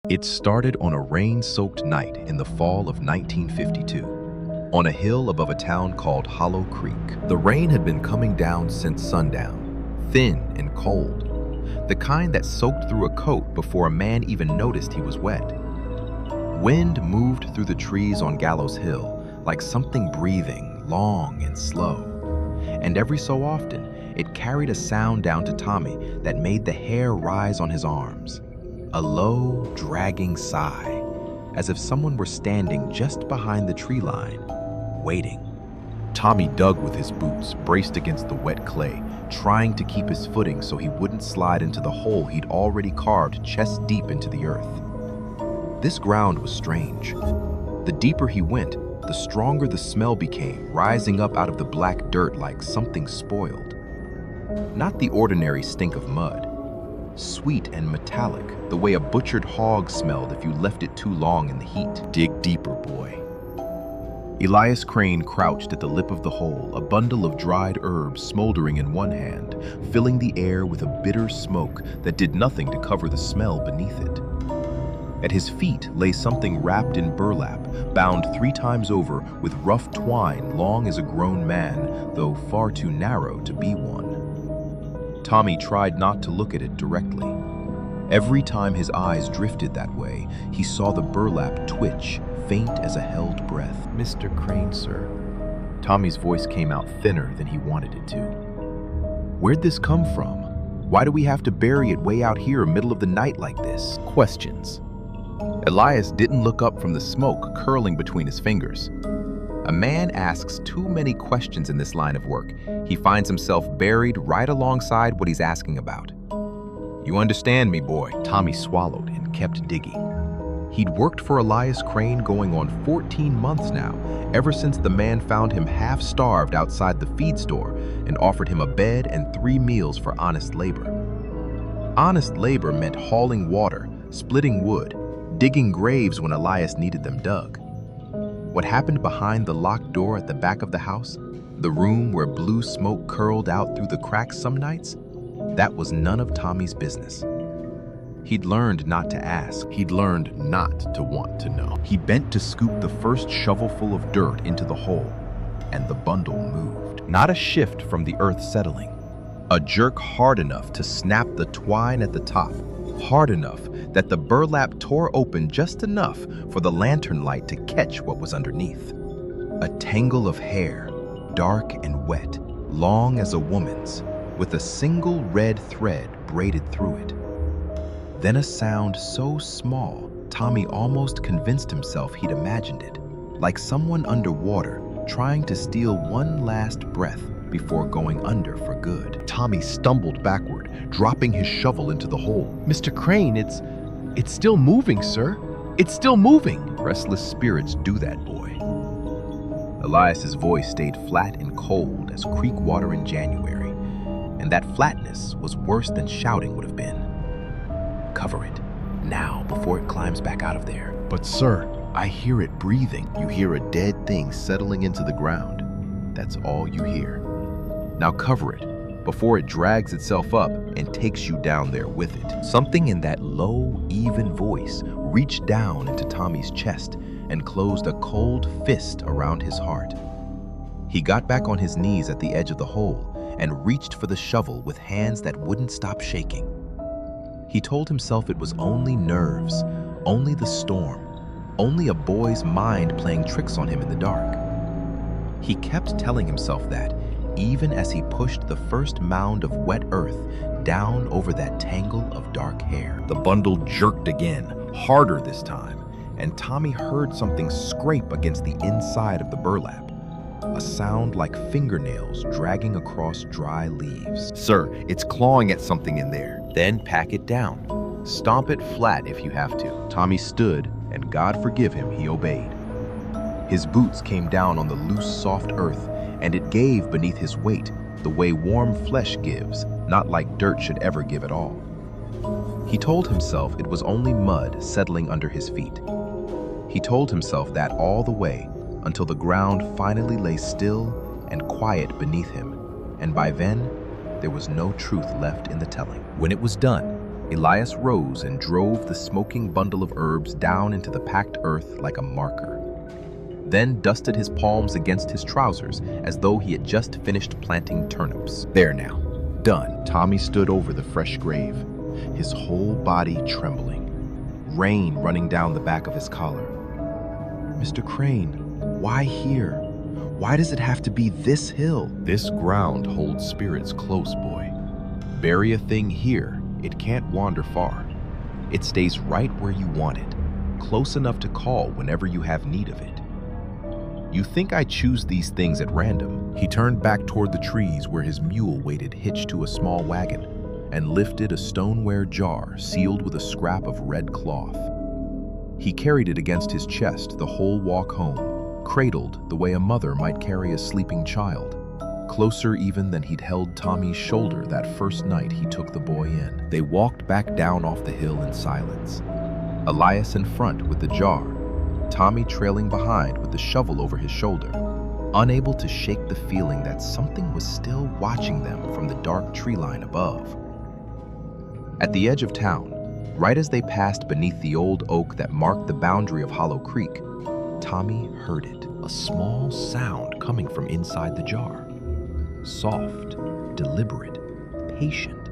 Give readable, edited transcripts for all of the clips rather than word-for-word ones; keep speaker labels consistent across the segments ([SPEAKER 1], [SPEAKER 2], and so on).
[SPEAKER 1] It started on a rain-soaked night in the fall of 1952, on a hill above a town called Hollow Creek. The rain had been coming down since sundown, thin and cold, the kind that soaked through a coat before a man even noticed he was wet. Wind moved through the trees on Gallows Hill like something breathing, long and slow. And every so often, it carried a sound down to Tommy that made the hair rise on his arms. A low, dragging sigh, as if someone were standing just behind the tree line, waiting. Tommy dug with his boots, braced against the wet clay, trying to keep his footing so he wouldn't slide into the hole he'd already carved chest deep into the earth. This ground was strange. The deeper he went, the stronger the smell became, rising up out of the black dirt like something spoiled. Not the ordinary stink of mud. Sweet and metallic, the way a butchered hog smelled if you left it too long in the heat. Dig deeper, boy. Elias Crane crouched at the lip of the hole, a bundle of dried herbs smoldering in one hand, filling the air with a bitter smoke that did nothing to cover the smell beneath it. At his feet lay something wrapped in burlap, bound 3 times over with rough twine long as a grown man, though far too narrow to be one. Tommy tried not to look at it directly. Every time his eyes drifted that way, he saw the burlap twitch, faint as a held breath. "Mr. Crane, sir." Tommy's voice came out thinner than he wanted it to. "Where'd this come from? Why do we have to bury it way out here, middle of the night like this?" Questions. Elias didn't look up from the smoke curling between his fingers. A man asks too many questions in this line of work. He finds himself buried right alongside what he's asking about. "You understand me, boy." Tommy swallowed and kept digging. He'd worked for Elias Crane going on 14 months now, ever since the man found him half-starved outside the feed store and offered him a bed and 3 meals for honest labor. Honest labor meant hauling water, splitting wood, digging graves when Elias needed them dug. What happened behind the locked door at the back of the house, the room where blue smoke curled out through the cracks some nights, that was none of Tommy's business. He'd learned not to ask. He'd learned not to want to know. He bent to scoop the first shovelful of dirt into the hole, and the bundle moved. Not a shift from the earth settling. A jerk hard enough to snap the twine at the top, hard enough that the burlap tore open just enough for the lantern light to catch what was underneath. A tangle of hair, dark and wet, long as a woman's, with a single red thread braided through it. Then a sound so small, Tommy almost convinced himself he'd imagined it, like someone underwater trying to steal one last breath before going under for good. Tommy stumbled backward, dropping his shovel into the hole. "Mr. Crane, it's still moving, sir. It's still moving." Restless spirits do that, boy. Elias's voice stayed flat and cold as creek water in January, and that flatness was worse than shouting would have been. "Cover it, now, before it climbs back out of there." "But sir, I hear it breathing." "You hear a dead thing settling into the ground. That's all you hear. Now cover it, before it drags itself up and takes you down there with it." Something in that low, even voice reached down into Tommy's chest and closed a cold fist around his heart. He got back on his knees at the edge of the hole and reached for the shovel with hands that wouldn't stop shaking. He told himself it was only nerves, only the storm, only a boy's mind playing tricks on him in the dark. He kept telling himself that, even as he pushed the first mound of wet earth down over that tangle of dark hair. The bundle jerked again, harder this time, and Tommy heard something scrape against the inside of the burlap. A sound like fingernails dragging across dry leaves. "Sir, it's clawing at something in there." "Then pack it down. Stomp it flat if you have to." Tommy stood, and God forgive him, he obeyed. His boots came down on the loose, soft earth, and it gave beneath his weight, the way warm flesh gives, not like dirt should ever give at all. He told himself it was only mud settling under his feet. He told himself that all the way, until the ground finally lay still and quiet beneath him, and by then, there was no truth left in the telling. When it was done, Elias rose and drove the smoking bundle of herbs down into the packed earth like a marker, then dusted his palms against his trousers as though he had just finished planting turnips. There now, done. Tommy stood over the fresh grave, his whole body trembling, rain running down the back of his collar. Mr. Crane, why here? Why does it have to be this hill? This ground holds spirits close, boy. Bury a thing here, it can't wander far. It stays right where you want it, close enough to call whenever you have need of it. You think I choose these things at random? He turned back toward the trees where his mule waited hitched to a small wagon and lifted a stoneware jar sealed with a scrap of red cloth. He carried it against his chest the whole walk home, cradled the way a mother might carry a sleeping child, closer even than he'd held Tommy's shoulder that first night he took the boy in. They walked back down off the hill in silence, Elias in front with the jar, Tommy trailing behind with the shovel over his shoulder, unable to shake the feeling that something was still watching them from the dark tree line above. At the edge of town, right as they passed beneath the old oak that marked the boundary of Hollow Creek, Tommy heard it, a small sound coming from inside the jar. Soft, deliberate, patient,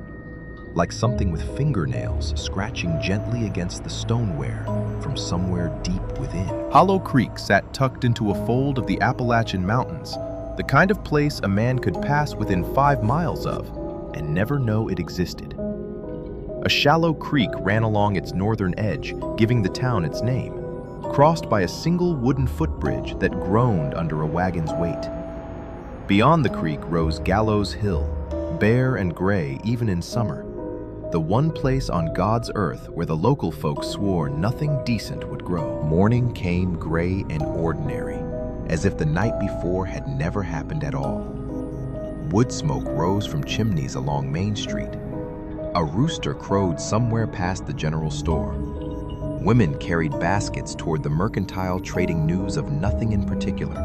[SPEAKER 1] like something with fingernails scratching gently against the stoneware from somewhere deep within. Hollow Creek sat tucked into a fold of the Appalachian Mountains, the kind of place a man could pass within 5 miles of and never know it existed. A shallow creek ran along its northern edge, giving the town its name, crossed by a single wooden footbridge that groaned under a wagon's weight. Beyond the creek rose Gallows Hill, bare and gray even in summer, the one place on God's earth where the local folks swore nothing decent would grow. Morning came gray and ordinary, as if the night before had never happened at all. Wood smoke rose from chimneys along Main Street. A rooster crowed somewhere past the general store. Women carried baskets toward the mercantile trading news of nothing in particular,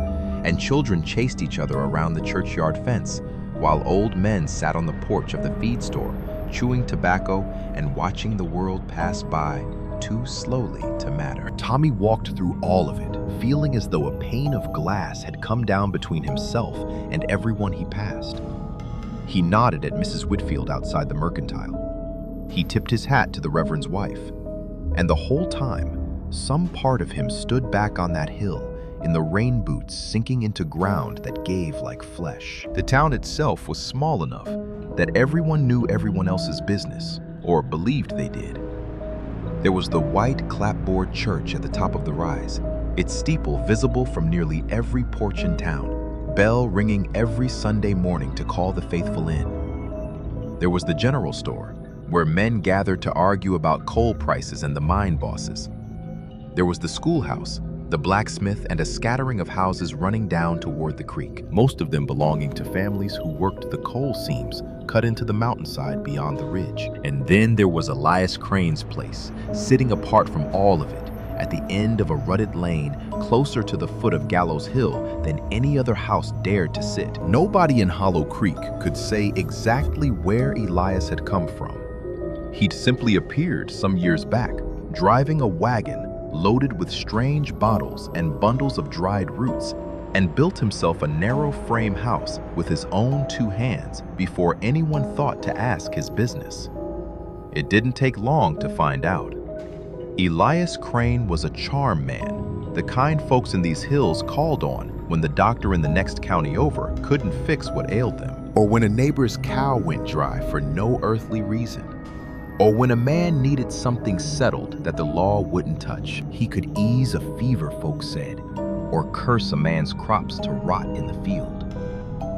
[SPEAKER 1] and children chased each other around the churchyard fence, while old men sat on the porch of the feed store, chewing tobacco and watching the world pass by too slowly to matter. Tommy walked through all of it, feeling as though a pane of glass had come down between himself and everyone he passed. He nodded at Mrs. Whitfield outside the mercantile. He tipped his hat to the Reverend's wife. And the whole time, some part of him stood back on that hill, in the rain boots sinking into ground that gave like flesh. The town itself was small enough that everyone knew everyone else's business, or believed they did. There was the white clapboard church at the top of the rise, its steeple visible from nearly every porch in town, bell ringing every Sunday morning to call the faithful in. There was the general store, where men gathered to argue about coal prices and the mine bosses. There was the schoolhouse, the blacksmith, and a scattering of houses running down toward the creek, most of them belonging to families who worked the coal seams cut into the mountainside beyond the ridge. And then there was Elias Crane's place, sitting apart from all of it, at the end of a rutted lane closer to the foot of Gallows Hill than any other house dared to sit. Nobody in Hollow Creek could say exactly where Elias had come from. He'd simply appeared some years back, driving a wagon loaded with strange bottles and bundles of dried roots, and built himself a narrow frame house with his own 2 hands before anyone thought to ask his business. It didn't take long to find out. Elias Crane was a charm man, the kind folks in these hills called on when the doctor in the next county over couldn't fix what ailed them, or when a neighbor's cow went dry for no earthly reason, or when a man needed something settled that the law wouldn't touch. He could ease a fever, folks said, or curse a man's crops to rot in the field.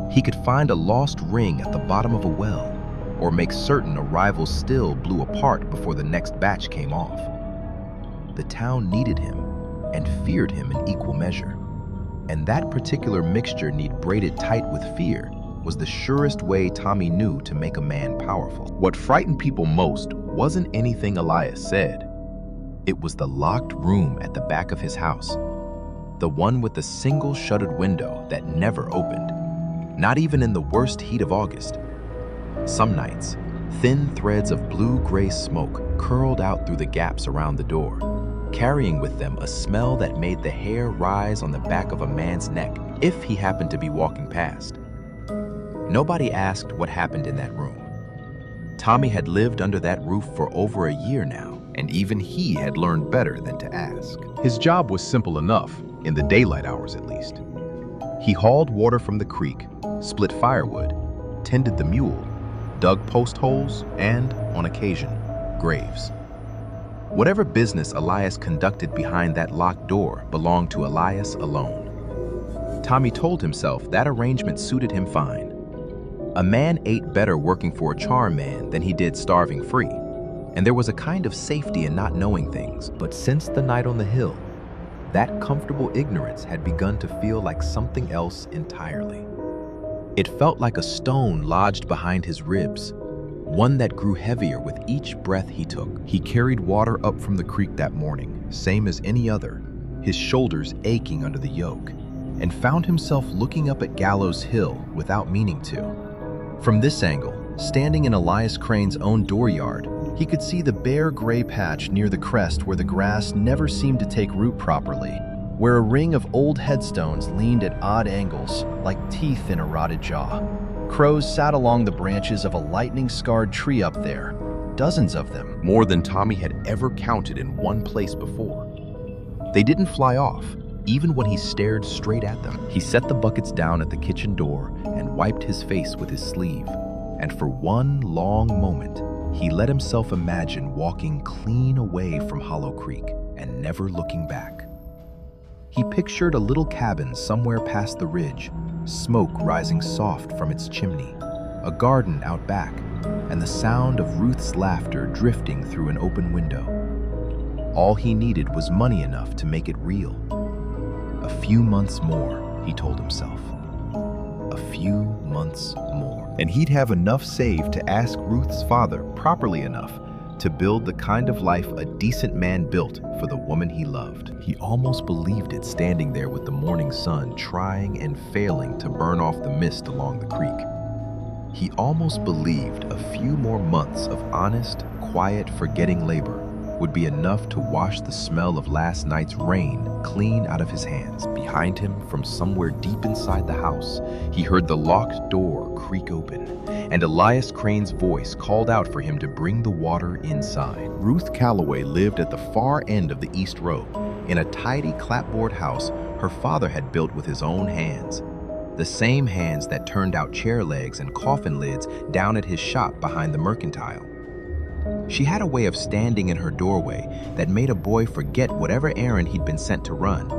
[SPEAKER 1] He could find a lost ring at the bottom of a well, or make certain a rival's still blew apart before the next batch came off. The town needed him and feared him in equal measure, and that particular mixture need braided tight with fear was the surest way Tommy knew to make a man powerful. What frightened people most wasn't anything Elias said. It was the locked room at the back of his house, the one with the single shuttered window that never opened, not even in the worst heat of August. Some nights, Thin threads of blue-gray smoke curled out through the gaps around the door, carrying with them a smell that made the hair rise on the back of a man's neck if he happened to be walking past. Nobody asked what happened in that room. Tommy had lived under that roof for over a year now, and even he had learned better than to ask. His job was simple enough, in the daylight hours at least. He hauled water from the creek, split firewood, tended the mule, dug post holes, and, on occasion, graves. Whatever business Elias conducted behind that locked door belonged to Elias alone. Tommy told himself that arrangement suited him fine. A man ate better working for a charm man than he did starving free, and there was a kind of safety in not knowing things. But since the night on the hill, that comfortable ignorance had begun to feel like something else entirely. It felt like a stone lodged behind his ribs, one that grew heavier with each breath he took. He carried water up from the creek that morning, same as any other, his shoulders aching under the yoke, and found himself looking up at Gallows Hill without meaning to. From this angle, standing in Elias Crane's own dooryard, he could see the bare gray patch near the crest where the grass never seemed to take root properly, where a ring of old headstones leaned at odd angles, like teeth in a rotted jaw. Crows sat along the branches of a lightning-scarred tree up there, dozens of them, more than Tommy had ever counted in one place before. They didn't fly off, even when he stared straight at them. He set the buckets down at the kitchen door and wiped his face with his sleeve, and for one long moment, he let himself imagine walking clean away from Hollow Creek and never looking back. He pictured a little cabin somewhere past the ridge, smoke rising soft from its chimney, a garden out back, and the sound of Ruth's laughter drifting through an open window. All he needed was money enough to make it real. A few months more, he told himself. A few months more. And he'd have enough saved to ask Ruth's father properly enough to build the kind of life a decent man built for the woman he loved. He almost believed it standing there with the morning sun trying and failing to burn off the mist along the creek. He almost believed a few more months of honest, quiet, forgetting labor would be enough to wash the smell of last night's rain clean out of his hands. Behind him, from somewhere deep inside the house, he heard the locked door creak open, and Elias Crane's voice called out for him to bring the water inside. Ruth Calloway lived at the far end of the East Row, in a tidy clapboard house her father had built with his own hands. The same hands that turned out chair legs and coffin lids down at his shop behind the Mercantile. She had a way of standing in her doorway that made a boy forget whatever errand he'd been sent to run.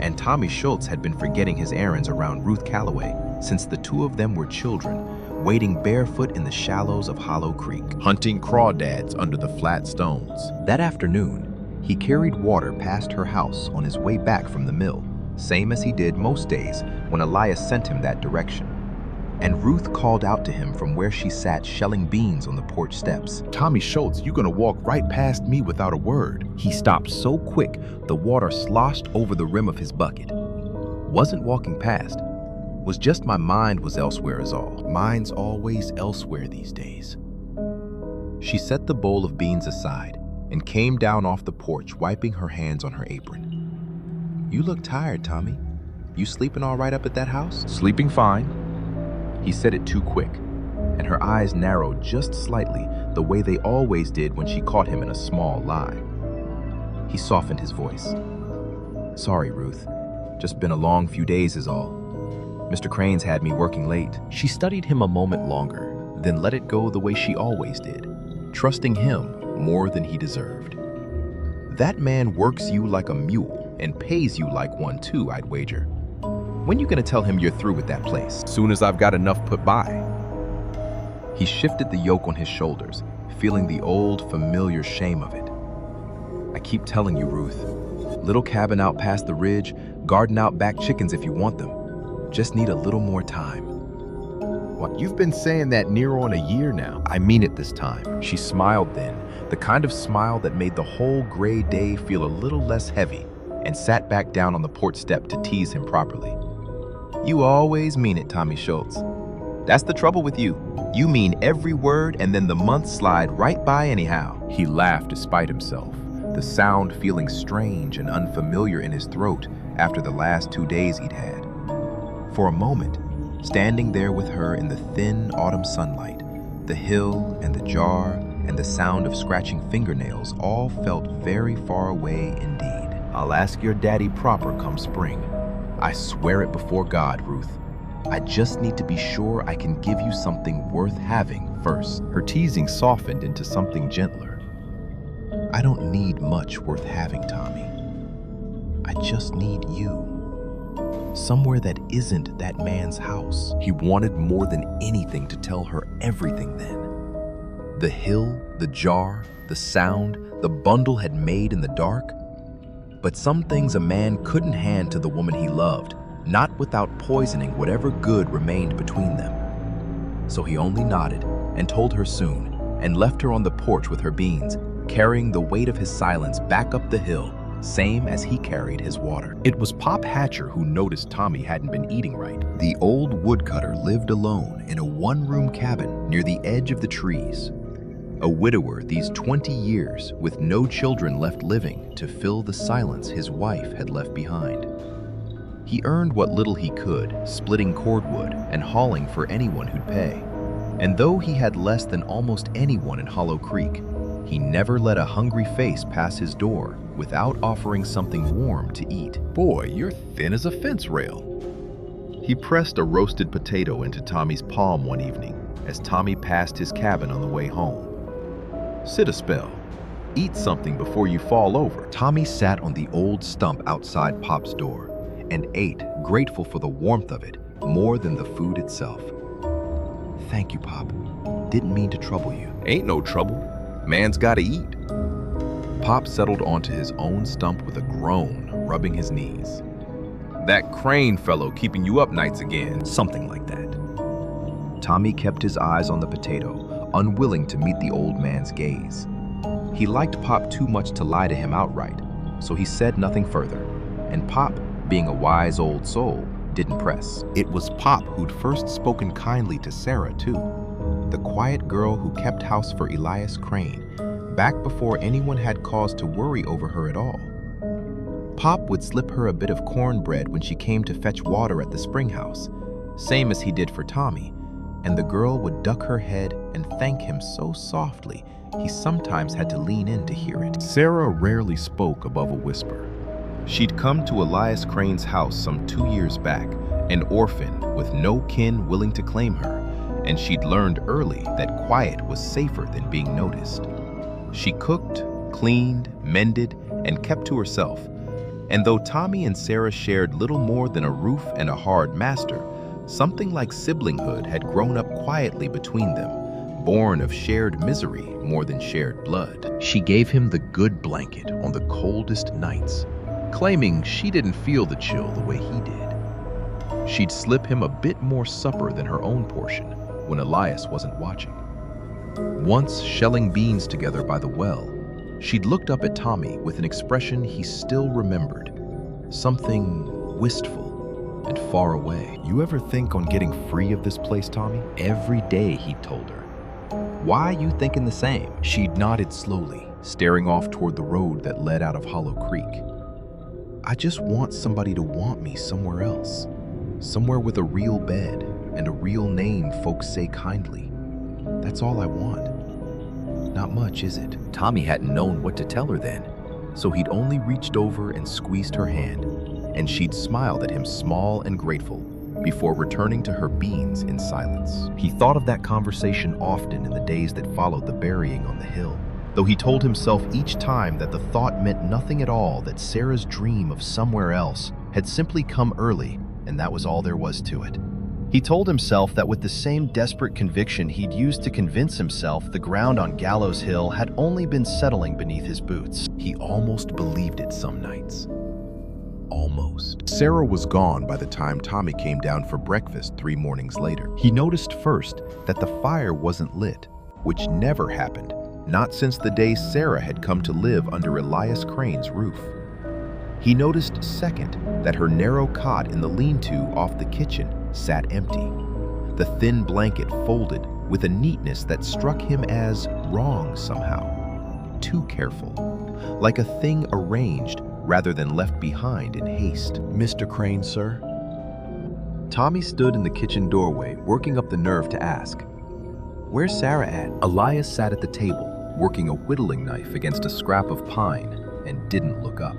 [SPEAKER 1] And Tommy Schultz had been forgetting his errands around Ruth Calloway since the two of them were children, wading barefoot in the shallows of Hollow Creek, hunting crawdads under the flat stones. That afternoon, he carried water past her house on his way back from the mill, same as he did most days when Elias sent him that direction. And Ruth called out to him from where she sat shelling beans on the porch steps. "Tommy Schultz, you gonna walk right past me without a word?" He stopped so quick, the water sloshed over the rim of his bucket. Wasn't walking past. Was just my mind was elsewhere is all. Mine's always elsewhere these days. She set the bowl of beans aside and came down off the porch, wiping her hands on her apron. "You look tired, Tommy. You sleeping all right up at that house?" "Sleeping fine." He said it too quick, and her eyes narrowed just slightly, the way they always did when she caught him in a small lie. He softened his voice. "Sorry, Ruth. Just been a long few days is all. Mr. Crane's had me working late." She studied him a moment longer, then let it go the way she always did, trusting him more than he deserved. "That man works you like a mule and pays you like one too, I'd wager. When you gonna tell him you're through with that place?" "Soon as I've got enough put by." He shifted the yoke on his shoulders, feeling the old, familiar shame of it. "I keep telling you, Ruth. Little cabin out past the ridge, garden out back, chickens if you want them. Just need a little more time." "What, you've been saying that near on a year now." "I mean it this time." She smiled then, the kind of smile that made the whole gray day feel a little less heavy, and sat back down on the porch step to tease him properly. "You always mean it, Tommy Schultz." That's the trouble with you. You mean every word and then the months slide right by anyhow. He laughed despite himself, the sound feeling strange and unfamiliar in his throat after the last 2 days he'd had. For a moment, standing there with her in the thin autumn sunlight, the hill and the jar and the sound of scratching fingernails all felt very far away indeed. I'll ask your daddy proper come spring. I swear it before God, Ruth. I just need to be sure I can give you something worth having first. Her teasing softened into something gentler. I don't need much worth having, Tommy. I just need you. Somewhere that isn't that man's house. He wanted more than anything to tell her everything then. The hill, the jar, the sound, the bundle had made in the dark. But some things a man couldn't hand to the woman he loved, not without poisoning whatever good remained between them. So he only nodded and told her soon, and left her on the porch with her beans, carrying the weight of his silence back up the hill, same as he carried his water. It was Pop Hatcher who noticed Tommy hadn't been eating right. The old woodcutter lived alone in a one-room cabin near the edge of the trees. A widower these 20 years with no children left living to fill the silence his wife had left behind. He earned what little he could, splitting cordwood and hauling for anyone who'd pay. And though he had less than almost anyone in Hollow Creek, he never let a hungry face pass his door without offering something warm to eat. Boy, you're thin as a fence rail. He pressed a roasted potato into Tommy's palm one evening as Tommy passed his cabin on the way home. Sit a spell. Eat something before you fall over. Tommy sat on the old stump outside Pop's door and ate, grateful for the warmth of it more than the food itself. Thank you, Pop. Didn't mean to trouble you. Ain't no trouble. Man's gotta eat. Pop settled onto his own stump with a groan, rubbing his knees. That Crane fellow keeping you up nights again. Something like that. Tommy kept his eyes on the potato, unwilling to meet the old man's gaze. He liked Pop too much to lie to him outright, so he said nothing further, and Pop, being a wise old soul, didn't press. It was Pop who'd first spoken kindly to Sarah, too, the quiet girl who kept house for Elias Crane, back before anyone had cause to worry over her at all. Pop would slip her a bit of cornbread when she came to fetch water at the spring house, same as he did for Tommy, and the girl would duck her head and thank him so softly he sometimes had to lean in to hear it. Sarah rarely spoke above a whisper. She'd come to Elias Crane's house some 2 years back, an orphan with no kin willing to claim her, and she'd learned early that quiet was safer than being noticed. She cooked, cleaned, mended, and kept to herself, and though Tommy and Sarah shared little more than a roof and a hard master, something like siblinghood had grown up quietly between them, born of shared misery more than shared blood. She gave him the good blanket on the coldest nights, claiming she didn't feel the chill the way he did. She'd slip him a bit more supper than her own portion when Elias wasn't watching. Once shelling beans together by the well, she'd looked up at Tommy with an expression he still remembered, something wistful and far away. You ever think on getting free of this place, Tommy? Every day, he told her. Why you thinking the same? She'd nodded slowly, staring off toward the road that led out of Hollow Creek. I just want somebody to want me somewhere else. Somewhere with a real bed and a real name folks say kindly. That's all I want. Not much, is it? Tommy hadn't known what to tell her then, so he'd only reached over and squeezed her hand, and she'd smiled at him small and grateful before returning to her beans in silence. He thought of that conversation often in the days that followed the burying on the hill, though he told himself each time that the thought meant nothing at all, that Sarah's dream of somewhere else had simply come early, and that was all there was to it. He told himself that with the same desperate conviction he'd used to convince himself the ground on Gallows Hill had only been settling beneath his boots. He almost believed it some nights. Almost. Sarah was gone by the time Tommy came down for breakfast 3 mornings later. He noticed first that the fire wasn't lit, which never happened, not since the day Sarah had come to live under Elias Crane's roof. He noticed second that her narrow cot in the lean-to off the kitchen sat empty. the thin blanket folded with a neatness that struck him as wrong somehow. Too careful, like a thing arranged rather than left behind in haste. "Mr. Crane, sir?" Tommy stood in the kitchen doorway, working up the nerve to ask, "Where's Sarah at?" Elias sat at the table, working a whittling knife against a scrap of pine, and didn't look up.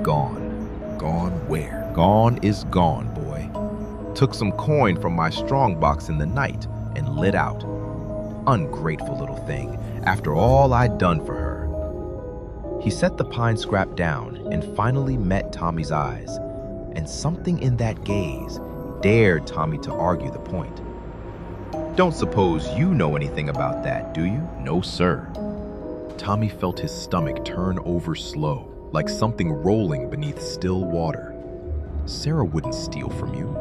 [SPEAKER 1] "Gone." "Gone where?" "Gone is gone, boy. Took some coin from my strongbox in the night and lit out. Ungrateful little thing, after all I'd done for her." He set the pine scrap down and finally met Tommy's eyes, and something in that gaze dared Tommy to argue the point. "Don't suppose you know anything about that, do you?" "No, sir." Tommy felt his stomach turn over slow, like something rolling beneath still water. "Sarah wouldn't steal from you.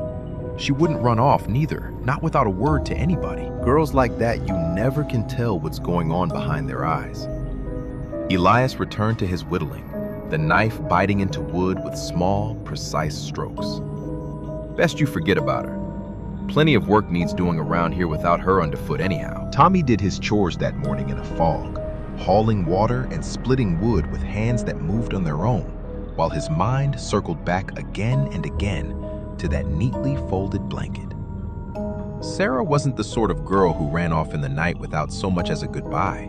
[SPEAKER 1] She wouldn't run off neither, not without a word to anybody. Girls like that, you never can tell what's going on behind their eyes." Elias returned to his whittling, the knife biting into wood with small, precise strokes. "Best you forget about her. Plenty of work needs doing around here without her underfoot anyhow." Tommy did his chores that morning in a fog, hauling water and splitting wood with hands that moved on their own, while his mind circled back again and again to that neatly folded blanket. Sarah wasn't the sort of girl who ran off in the night without so much as a goodbye.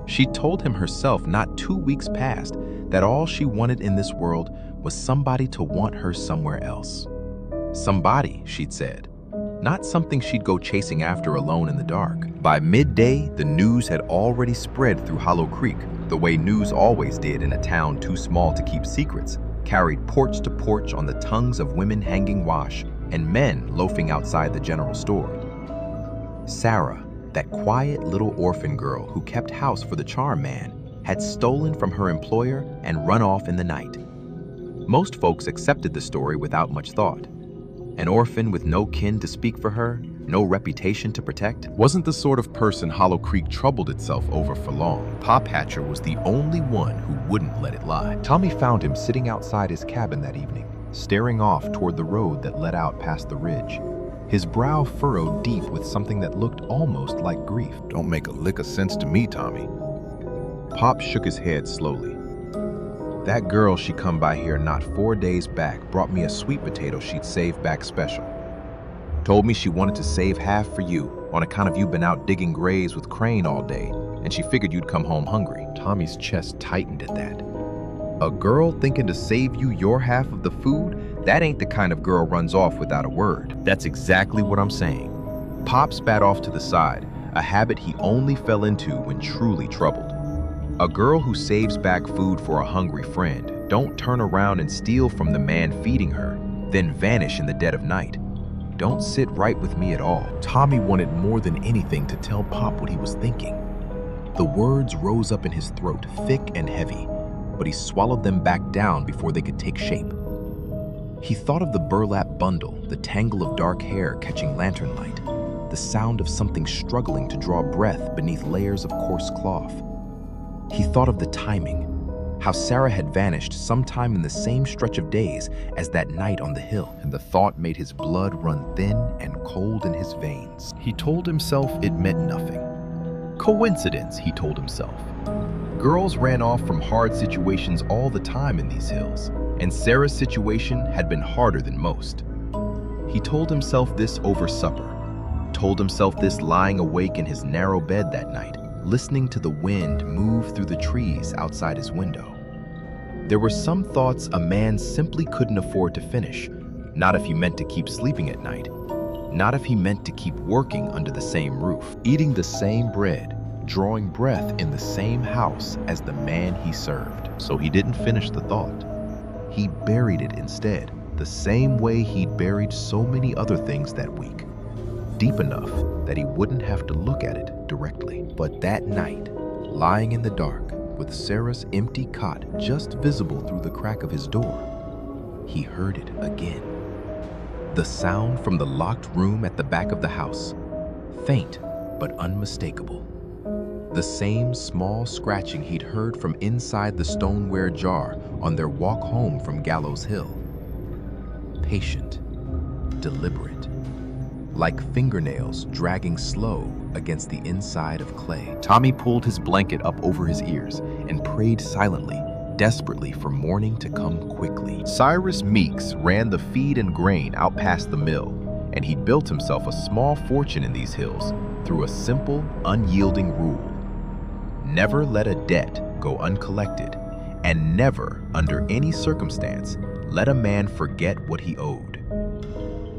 [SPEAKER 1] She told him herself not 2 weeks past that all she wanted in this world was somebody to want her somewhere else. Somebody, she'd said, not something she'd go chasing after alone in the dark. By midday, the news had already spread through Hollow Creek, the way news always did in a town too small to keep secrets, carried porch to porch on the tongues of women hanging wash and men loafing outside the general store. Sarah, that quiet little orphan girl who kept house for the charm man, had stolen from her employer and run off in the night. Most folks accepted the story without much thought. An orphan with no kin to speak for her, no reputation to protect, wasn't the sort of person Hollow Creek troubled itself over for long. Pop Hatcher was the only one who wouldn't let it lie. Tommy found him sitting outside his cabin that evening, staring off toward the road that led out past the ridge, his brow furrowed deep with something that looked almost like grief. "Don't make a lick of sense to me, Tommy." Pop shook his head slowly. "That girl she come by here not 4 days back brought me a sweet potato she'd saved back special. Told me she wanted to save half for you on account of you been out digging graves with Crane all day, and she figured you'd come home hungry." Tommy's chest tightened at that. "A girl thinking to save you your half of the food? That ain't the kind of girl runs off without a word." "That's exactly what I'm saying." Pop spat off to the side, a habit he only fell into when truly troubled. "A girl who saves back food for a hungry friend don't turn around and steal from the man feeding her, then vanish in the dead of night. Don't sit right with me at all." Tommy wanted more than anything to tell Pop what he was thinking. The words rose up in his throat, thick and heavy, but he swallowed them back down before they could take shape. He thought of the burlap bundle, the tangle of dark hair catching lantern light, the sound of something struggling to draw breath beneath layers of coarse cloth. He thought of the timing, how Sarah had vanished sometime in the same stretch of days as that night on the hill, and the thought made his blood run thin and cold in his veins. He told himself it meant nothing. Coincidence, he told himself. Girls ran off from hard situations all the time in these hills, and Sarah's situation had been harder than most. He told himself this over supper, told himself this lying awake in his narrow bed that night, listening to the wind move through the trees outside his window. There were some thoughts a man simply couldn't afford to finish, not if he meant to keep sleeping at night, not if he meant to keep working under the same roof, eating the same bread, drawing breath in the same house as the man he served. So he didn't finish the thought. He buried it instead, the same way he'd buried so many other things that week, deep enough that he wouldn't have to look at it directly. But that night, lying in the dark, with Sarah's empty cot just visible through the crack of his door, he heard it again. The sound from the locked room at the back of the house, faint but unmistakable. The same small scratching he'd heard from inside the stoneware jar on their walk home from Gallows Hill. Patient, deliberate, like fingernails dragging slow against the inside of clay. Tommy pulled his blanket up over his ears and prayed silently, desperately for morning to come quickly. Cyrus Meeks ran the feed and grain out past the mill, and he'd built himself a small fortune in these hills through a simple, unyielding rule. Never let a debt go uncollected, and never, under any circumstance, let a man forget what he owed.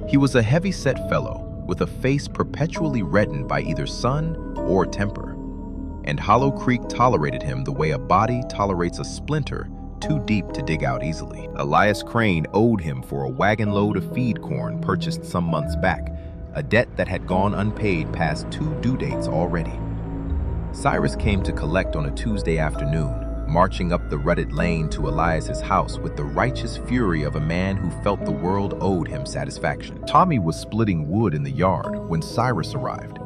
[SPEAKER 1] He was a heavy-set fellow with a face perpetually reddened by either sun or temper, and Hollow Creek tolerated him the way a body tolerates a splinter too deep to dig out easily. Elias Crane owed him for a wagon load of feed corn purchased some months back, a debt that had gone unpaid past 2 due dates already. Cyrus came to collect on a Tuesday afternoon, marching up the rutted lane to Elias's house with the righteous fury of a man who felt the world owed him satisfaction. Tommy was splitting wood in the yard when Cyrus arrived,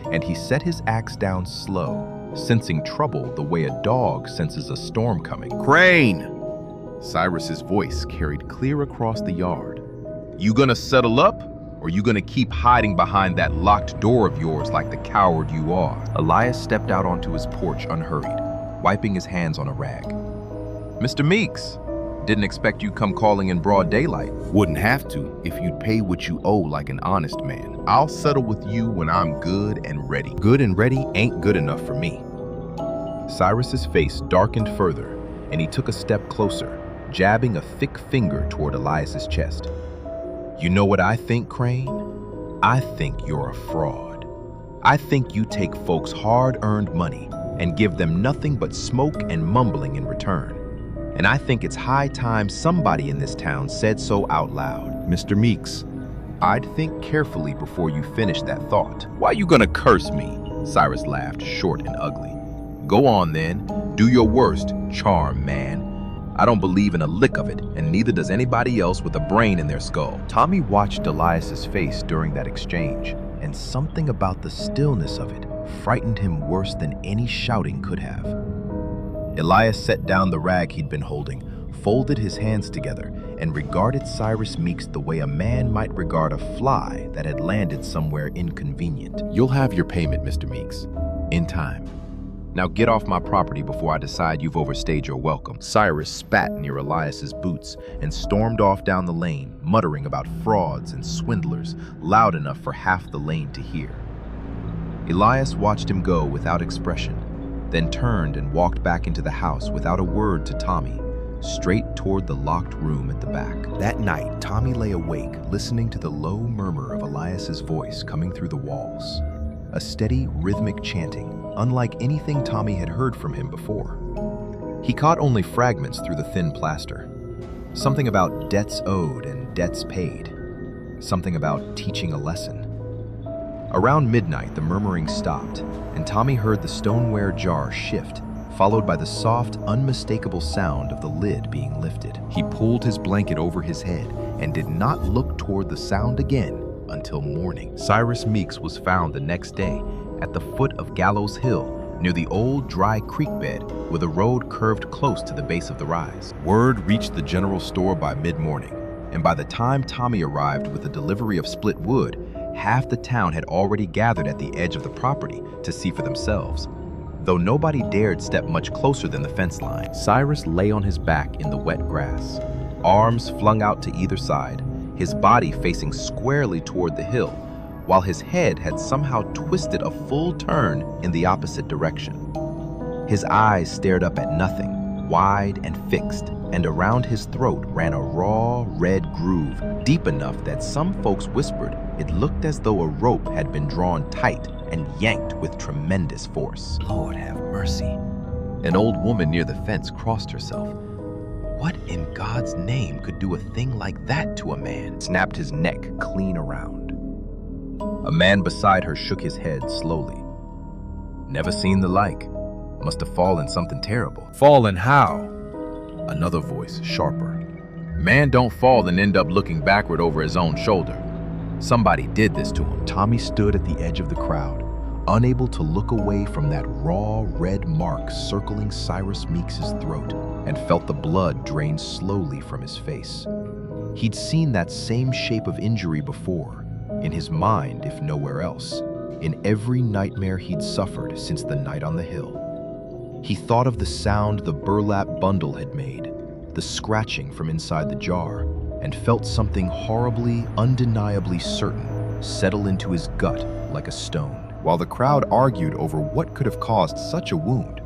[SPEAKER 1] and he set his axe down slow, sensing trouble the way a dog senses a storm coming. "Crane!" Cyrus's voice carried clear across the yard. "You gonna settle up, or you gonna keep hiding behind that locked door of yours like the coward you are?" Elias stepped out onto his porch unhurried, wiping his hands on a rag. "Mr. Meeks, didn't expect you come calling in broad daylight."
[SPEAKER 2] Wouldn't have to if you'd pay what you owe like an honest man.
[SPEAKER 1] "I'll settle with you when I'm good and ready." "Good and ready ain't good enough for me." Cyrus's face darkened further, and he took a step closer, jabbing a thick finger toward Elias's chest. "You know what I think, Crane? I think you're a fraud. I think you take folks' hard-earned money and give them nothing but smoke and mumbling in return. And I think it's high time somebody in this town said so out loud."
[SPEAKER 2] Mr. Meeks,
[SPEAKER 1] "I'd think carefully before you finish that thought." "Why you gonna curse me?" Cyrus laughed, short and ugly. "Go on then, do your worst, charm man. I don't believe in a lick of it, and neither does anybody else with a brain in their skull." Tommy watched Elias's face during that exchange, and something about the stillness of it frightened him worse than any shouting could have. Elias set down the rag he'd been holding, folded his hands together, and regarded Cyrus Meeks the way a man might regard a fly that had landed somewhere inconvenient.
[SPEAKER 2] you'll have your payment, Mr. Meeks, in time.
[SPEAKER 1] Now get off my property before I decide you've overstayed your welcome." Cyrus spat near Elias's boots and stormed off down the lane, muttering about frauds and swindlers loud enough for half the lane to hear. Elias watched him go without expression, then turned and walked back into the house without a word to Tommy, straight toward the locked room at the back. That night, Tommy lay awake, listening to the low murmur of Elias's voice coming through the walls. A steady, rhythmic chanting, unlike anything Tommy had heard from him before. He caught only fragments through the thin plaster. Something about debts owed and debts paid. Something about teaching a lesson. Around midnight, the murmuring stopped, and Tommy heard the stoneware jar shift, followed by the soft, unmistakable sound of the lid being lifted. He pulled his blanket over his head and did not look toward the sound again until morning. Cyrus Meeks was found the next day at the foot of Gallows Hill, near the old dry creek bed where the road curved close to the base of the rise. Word reached the general store by mid-morning, and by the time Tommy arrived with the delivery of split wood, half the town had already gathered at the edge of the property to see for themselves, though nobody dared step much closer than the fence line. Cyrus lay on his back in the wet grass, arms flung out to either side, his body facing squarely toward the hill, while his head had somehow twisted a full turn in the opposite direction. His eyes stared up at nothing, wide and fixed, and around his throat ran a raw, red groove, deep enough that some folks whispered it looked as though a rope had been drawn tight and yanked with tremendous force. "Lord have mercy." An old woman near the fence crossed herself. What in God's name could do a thing like that to a man? Snapped his neck clean around. A man beside her shook his head slowly. "Never seen the like. Must have fallen something terrible."
[SPEAKER 2] Fallen how?
[SPEAKER 1] Another voice, sharper. "Man don't fall and end up looking backward over his own shoulder. Somebody did this to him." Tommy stood at the edge of the crowd, unable to look away from that raw red mark circling Cyrus Meeks's throat, and felt the blood drain slowly from his face. He'd seen that same shape of injury before,
[SPEAKER 2] in his mind if nowhere else, in every nightmare he'd suffered since the night on the hill. He thought of the sound the burlap bundle had made, the scratching from inside the jar, and felt something horribly, undeniably certain settle into his gut like a stone. While the crowd argued over what could have caused such a wound,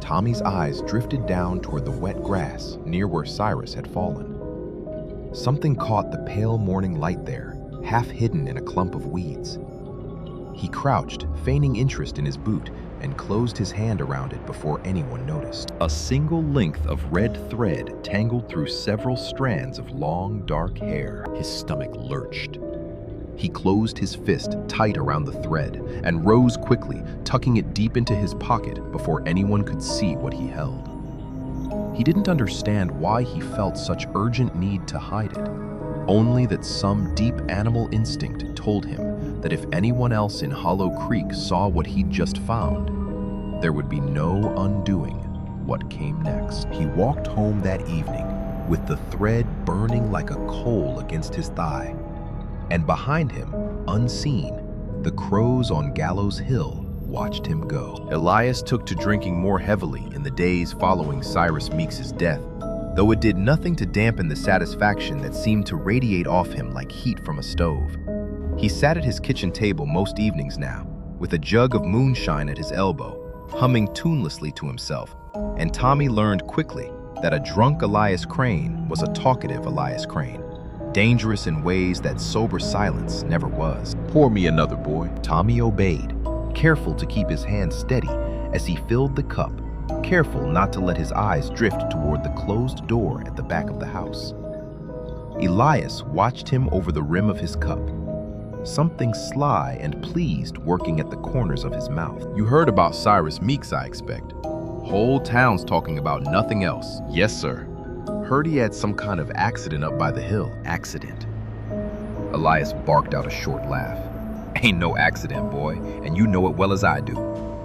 [SPEAKER 2] Tommy's eyes drifted down toward the wet grass near where Cyrus had fallen. Something caught the pale morning light there, half hidden in a clump of weeds. He crouched, feigning interest in his boot, and closed his hand around it before anyone noticed. A single length of red thread tangled through several strands of long, dark hair. His stomach lurched. He closed his fist tight around the thread and rose quickly, tucking it deep into his pocket before anyone could see what he held. He didn't understand why he felt such urgent need to hide it, only that some deep animal instinct told him that if anyone else in Hollow Creek saw what he'd just found, there would be no undoing what came next. He walked home that evening with the thread burning like a coal against his thigh, and behind him, unseen, the crows on Gallows Hill watched him go. Elias took to drinking more heavily in the days following Cyrus Meeks's death, though it did nothing to dampen the satisfaction that seemed to radiate off him like heat from a stove. He sat at his kitchen table most evenings now, with a jug of moonshine at his elbow, humming tunelessly to himself, and Tommy learned quickly that a drunk Elias Crane was a talkative Elias Crane, dangerous in ways that sober silence never was.
[SPEAKER 1] Pour me another, boy.
[SPEAKER 2] Tommy obeyed, careful to keep his hand steady as he filled the cup, careful not to let his eyes drift toward the closed door at the back of the house. Elias watched him over the rim of his cup, something sly and pleased working at the corners of his mouth.
[SPEAKER 1] You heard about Cyrus Meeks, I expect. Whole town's talking about nothing else.
[SPEAKER 2] Yes, sir. Heard he had some kind of accident up by the hill. Accident? Elias barked out a short laugh.
[SPEAKER 1] Ain't no accident, boy, and you know it well as I do.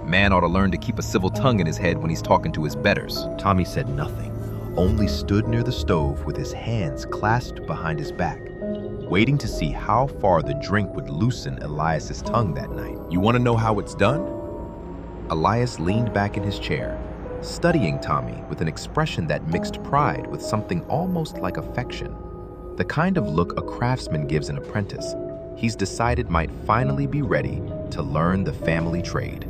[SPEAKER 1] Man ought to learn to keep a civil tongue in his head when he's talking to his betters.
[SPEAKER 2] Tommy said nothing, only stood near the stove with his hands clasped behind his back, waiting to see how far the drink would loosen Elias's tongue that night.
[SPEAKER 1] You want to know how it's done?
[SPEAKER 2] Elias leaned back in his chair, studying Tommy with an expression that mixed pride with something almost like affection, the kind of look a craftsman gives an apprentice he's decided might finally be ready to learn the family trade.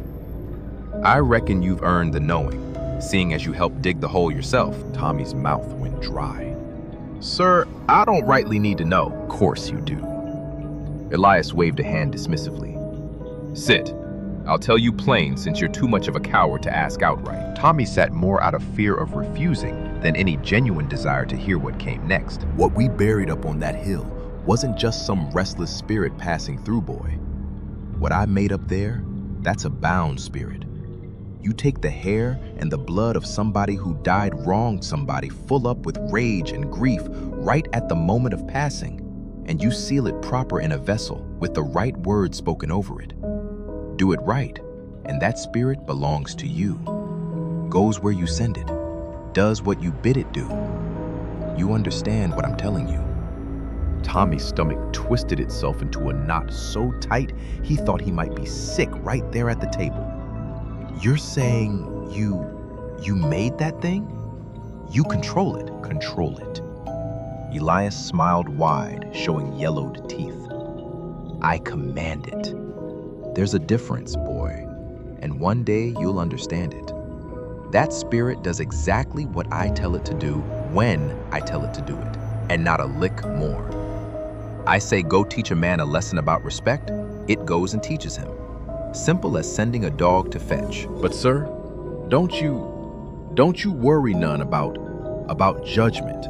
[SPEAKER 1] I reckon you've earned the knowing, seeing as you helped dig the hole yourself.
[SPEAKER 2] Tommy's mouth went dry.
[SPEAKER 1] Sir, I don't rightly need to know.
[SPEAKER 2] Of course you do.
[SPEAKER 1] Elias waved a hand dismissively. Sit. I'll tell you plain since you're too much of a coward to ask outright.
[SPEAKER 2] Tommy sat more out of fear of refusing than any genuine desire to hear what came next.
[SPEAKER 1] What we buried up on that hill wasn't just some restless spirit passing through, boy.
[SPEAKER 2] What I made up there, that's a bound spirit. You take the hair and the blood of somebody who wronged somebody full up with rage and grief right at the moment of passing, and you seal it proper in a vessel with the right words spoken over it. Do it right, and that spirit belongs to you. Goes where you send it, does what you bid it do. You understand what I'm telling you? Tommy's stomach twisted itself into a knot so tight he thought he might be sick right there at the table. You're saying you made that thing? You control it. Control it. Elias smiled wide, showing yellowed teeth. I command it. There's a difference, boy, and one day you'll understand it. That spirit does exactly what I tell it to do when I tell it to do it, and not a lick more. I say go teach a man a lesson about respect, it goes and teaches him. Simple as sending a dog to fetch.
[SPEAKER 1] But sir, don't you worry none about
[SPEAKER 2] judgment,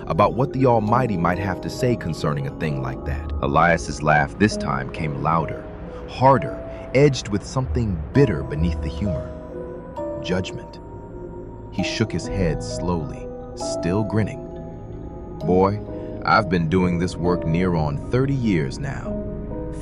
[SPEAKER 2] about what the Almighty might have to say concerning a thing like that. Elias's laugh this time came louder, harder, edged with something bitter beneath the humor. Judgment. He shook his head slowly, still grinning. Boy, I've been doing this work near on 30 years now.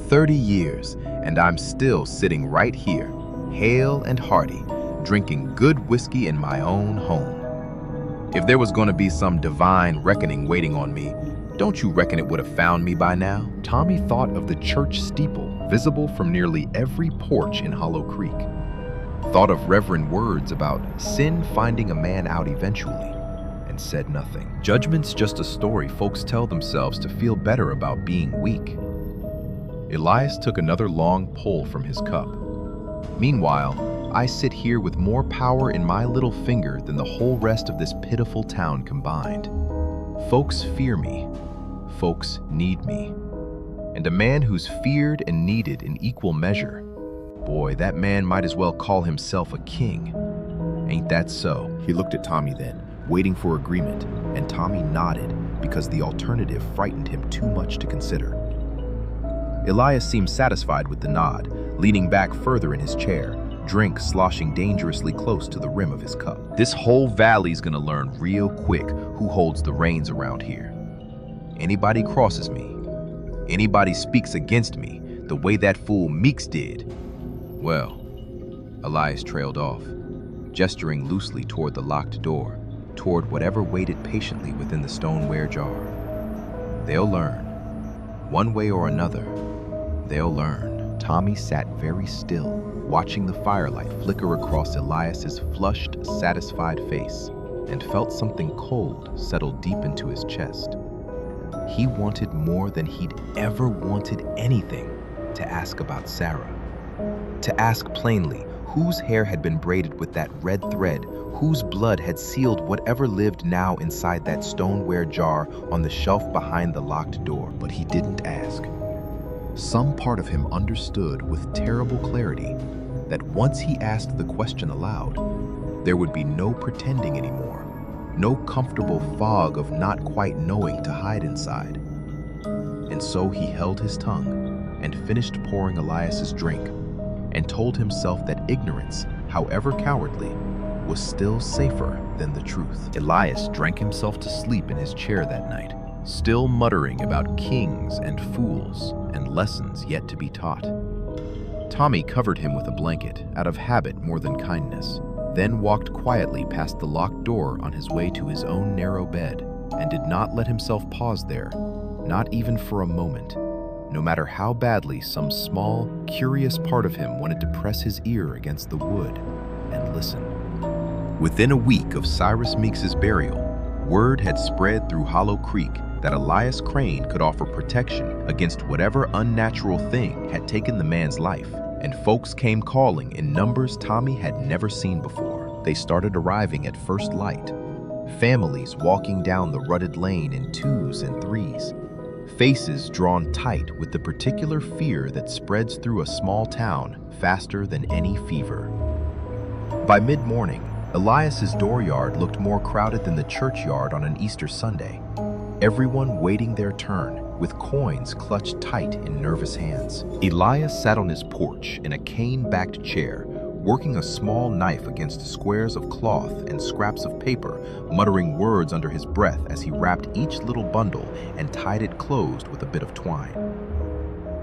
[SPEAKER 2] 30 years, and I'm still sitting right here, hale and hearty, drinking good whiskey in my own home. If there was going to be some divine reckoning waiting on me,
[SPEAKER 1] Don't you reckon it would have found me by now?
[SPEAKER 2] Tommy thought of the church steeple, visible from nearly every porch in Hollow Creek. Thought of reverent words about sin finding a man out eventually, and said nothing. Judgment's just a story folks tell themselves to feel better about being weak. Elias took another long pull from his cup. Meanwhile, I sit here with more power in my little finger than the whole rest of this pitiful town combined. Folks fear me. Folks need me. And a man who's feared and needed in equal measure, boy, that man might as well call himself a king. Ain't that so? He looked at Tommy then, waiting for agreement, and Tommy nodded because the alternative frightened him too much to consider. Elias seemed satisfied with the nod, leaning back further in his chair, drink sloshing dangerously close to the rim of his cup. This whole valley's gonna learn real quick who holds the reins around here. Anybody crosses me, anybody speaks against me the way that fool Meeks did, well, Elias trailed off, gesturing loosely toward the locked door, toward whatever waited patiently within the stoneware jar. They'll learn. One way or another, they'll learn. Tommy sat very still, watching the firelight flicker across Elias's flushed, satisfied face, and felt something cold settle deep into his chest. He wanted more than he'd ever wanted anything to ask about Sarah. To ask plainly whose hair had been braided with that red thread, whose blood had sealed whatever lived now inside that stoneware jar on the shelf behind the locked door. But he didn't ask. Some part of him understood with terrible clarity that once he asked the question aloud, there would be no pretending anymore, no comfortable fog of not quite knowing to hide inside. And so he held his tongue and finished pouring Elias's drink, and told himself that ignorance, however cowardly, was still safer than the truth. Elias drank himself to sleep in his chair that night, still muttering about kings and fools and lessons yet to be taught. Tommy covered him with a blanket, out of habit more than kindness, then walked quietly past the locked door on his way to his own narrow bed, and did not let himself pause there, not even for a moment, no matter how badly some small, curious part of him wanted to press his ear against the wood and listen. Within a week of Cyrus Meeks's burial, word had spread through Hollow Creek that Elias Crane could offer protection against whatever unnatural thing had taken the man's life, and folks came calling in numbers Tommy had never seen before. They started arriving at first light, families walking down the rutted lane in twos and threes, faces drawn tight with the particular fear that spreads through a small town faster than any fever. By mid-morning, Elias's dooryard looked more crowded than the churchyard on an Easter Sunday, everyone waiting their turn, with coins clutched tight in nervous hands. Elias sat on his porch in a cane-backed chair, working a small knife against squares of cloth and scraps of paper, muttering words under his breath as he wrapped each little bundle and tied it closed with a bit of twine.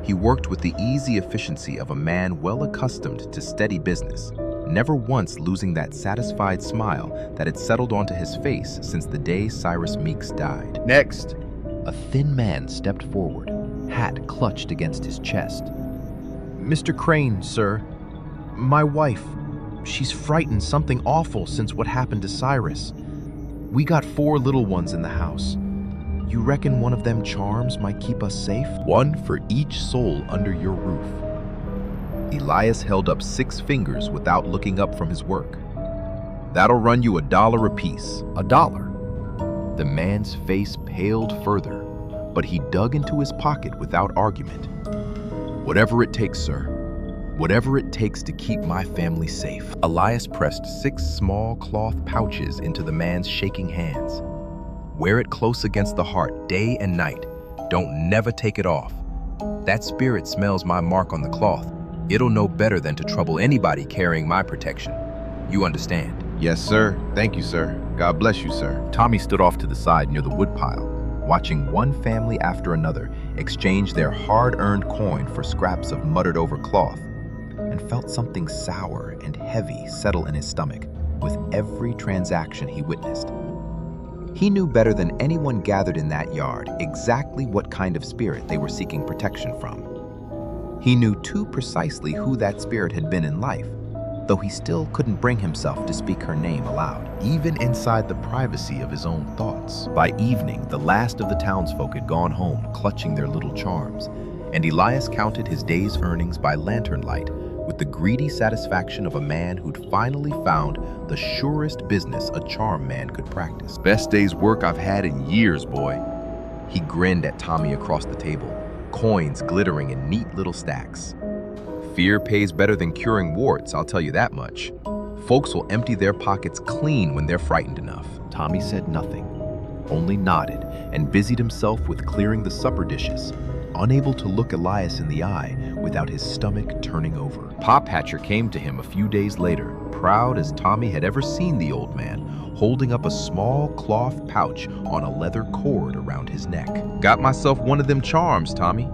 [SPEAKER 2] He worked with the easy efficiency of a man well accustomed to steady business, never once losing that satisfied smile that had settled onto his face since the day Cyrus Meeks died. Next! A thin man stepped forward, hat clutched against his chest. "Mr. Crane, sir. My wife, she's frightened something awful since what happened to Cyrus. We got 4 little ones in the house. You reckon one of them charms might keep us safe?" "One for each soul under your roof." Elias held up 6 fingers without looking up from his work. "That'll run you $1 apiece." $1? The man's face paled further, but he dug into his pocket without argument. "Whatever it takes, sir. Whatever it takes to keep my family safe." Elias pressed 6 small cloth pouches into the man's shaking hands. "Wear it close against the heart day and night. Don't never take it off. That spirit smells my mark on the cloth. It'll know better than to trouble anybody carrying my protection. You understand?" "Yes, sir. Thank you, sir. God bless you, sir." Tommy stood off to the side near the woodpile, watching one family after another exchange their hard-earned coin for scraps of muttered-over cloth, and felt something sour and heavy settle in his stomach with every transaction he witnessed. He knew better than anyone gathered in that yard exactly what kind of spirit they were seeking protection from. He knew too precisely who that spirit had been in life, though he still couldn't bring himself to speak her name aloud, even inside the privacy of his own thoughts. By evening, the last of the townsfolk had gone home, clutching their little charms, and Elias counted his day's earnings by lantern light with the greedy satisfaction of a man who'd finally found the surest business a charm man could practice.
[SPEAKER 1] Best day's work I've had in years, boy.
[SPEAKER 2] He grinned at Tommy across the table, coins glittering in neat little stacks.
[SPEAKER 1] Fear pays better than curing warts, I'll tell you that much. Folks will empty their pockets clean when they're frightened enough.
[SPEAKER 2] Tommy said nothing, only nodded and busied himself with clearing the supper dishes, unable to look Elias in the eye without his stomach turning over. Pop Hatcher came to him a few days later, proud as Tommy had ever seen the old man, holding up a small cloth pouch on a leather cord around his neck.
[SPEAKER 1] Got myself one of them charms, Tommy.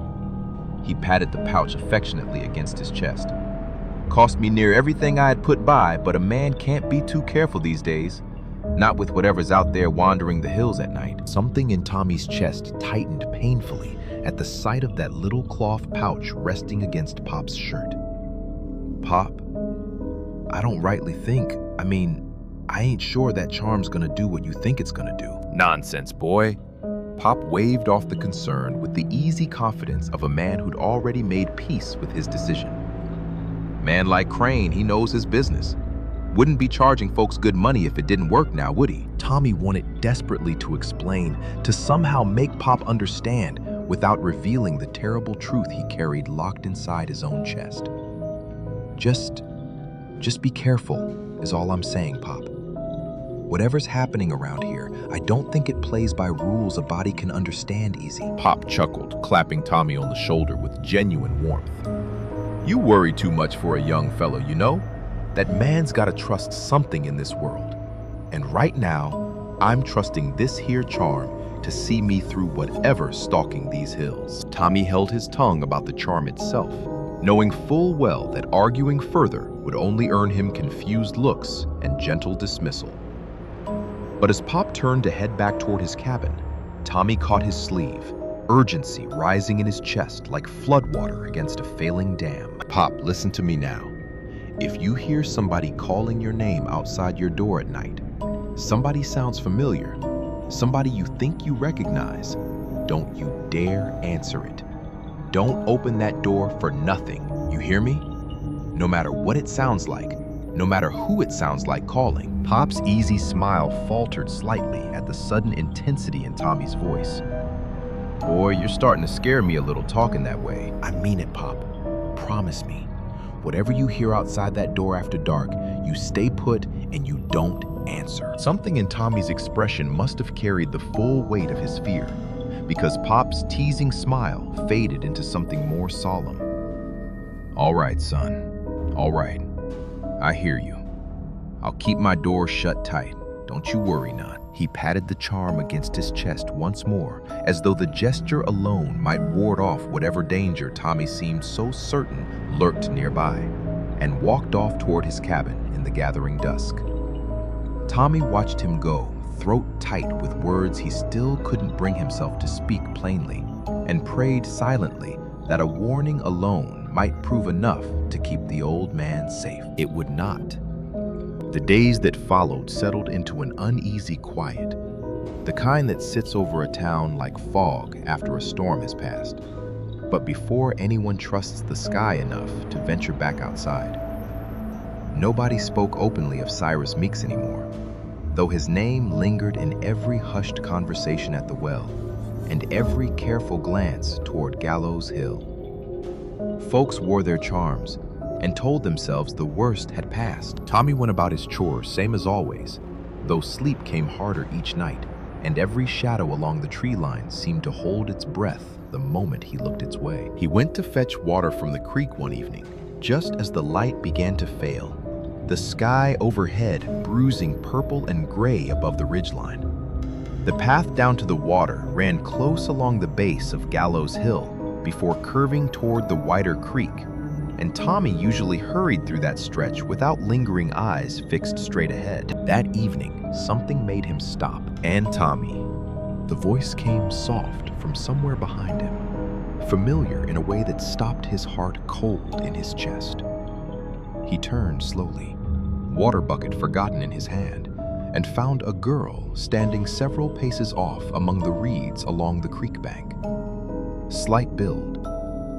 [SPEAKER 2] He patted the pouch affectionately against his chest.
[SPEAKER 1] Cost me near everything I had put by, but a man can't be too careful these days. Not with whatever's out there wandering the hills at night.
[SPEAKER 2] Something in Tommy's chest tightened painfully at the sight of that little cloth pouch resting against Pop's shirt.
[SPEAKER 1] Pop, I don't rightly think. I ain't sure that charm's gonna do what you think it's gonna do.
[SPEAKER 2] Nonsense, boy. Pop waved off the concern with the easy confidence of a man who'd already made peace with his decision.
[SPEAKER 1] Man like Crane, he knows his business. Wouldn't be charging folks good money if it didn't work now, would he?
[SPEAKER 2] Tommy wanted desperately to explain, to somehow make Pop understand without revealing the terrible truth he carried locked inside his own chest. Just be careful, is all I'm saying, Pop. Whatever's happening around here, I don't think it plays by rules a body can understand easy.
[SPEAKER 1] Pop chuckled, clapping Tommy on the shoulder with genuine warmth. You worry too much for a young fellow, you know?
[SPEAKER 2] That man's gotta trust something in this world. And right now, I'm trusting this here charm to see me through whatever's stalking these hills.
[SPEAKER 1] Tommy held his tongue about the charm itself, knowing full well that arguing further would only earn him confused looks and gentle dismissal. But as Pop turned to head back toward his cabin, Tommy caught his sleeve, urgency rising in his chest like floodwater against a failing dam.
[SPEAKER 2] Pop, listen to me now. If you hear somebody calling your name outside your door at night, somebody sounds familiar, somebody you think you recognize, don't you dare answer it. Don't open that door for nothing, you hear me? No matter what it sounds like, no matter who it sounds like calling.
[SPEAKER 1] Pop's easy smile faltered slightly at the sudden intensity in Tommy's voice. Boy, you're starting to scare me a little talking that way.
[SPEAKER 2] I mean it, Pop. Promise me. Whatever you hear outside that door after dark, you stay put and you don't answer.
[SPEAKER 1] Something in Tommy's expression must have carried the full weight of his fear, because Pop's teasing smile faded into something more solemn. All right, son. All right. I hear you. I'll keep my door shut tight. Don't you worry none.
[SPEAKER 2] He patted the charm against his chest once more, as though the gesture alone might ward off whatever danger Tommy seemed so certain lurked nearby, and walked off toward his cabin in the gathering dusk. Tommy watched him go, throat tight with words he still couldn't bring himself to speak plainly, and prayed silently that a warning alone might prove enough to keep the old man safe. It would not. The days that followed settled into an uneasy quiet, the kind that sits over a town like fog after a storm has passed, but before anyone trusts the sky enough to venture back outside. Nobody spoke openly of Cyrus Meeks anymore, though his name lingered in every hushed conversation at the well and every careful glance toward Gallows Hill. Folks wore their charms and told themselves the worst had passed. Tommy went about his chores same as always, though sleep came harder each night, and every shadow along the tree line seemed to hold its breath the moment he looked its way. He went to fetch water from the creek one evening, just as the light began to fail, the sky overhead bruising purple and gray above the ridgeline. The path down to the water ran close along the base of Gallows Hill before curving toward the wider creek, and Tommy usually hurried through that stretch without lingering eyes fixed straight ahead. That evening, something made him stop, and Tommy. The voice came soft from somewhere behind him, familiar in a way that stopped his heart cold in his chest. He turned slowly, water bucket forgotten in his hand, and found a girl standing several paces off among the reeds along the creek bank. Slight build,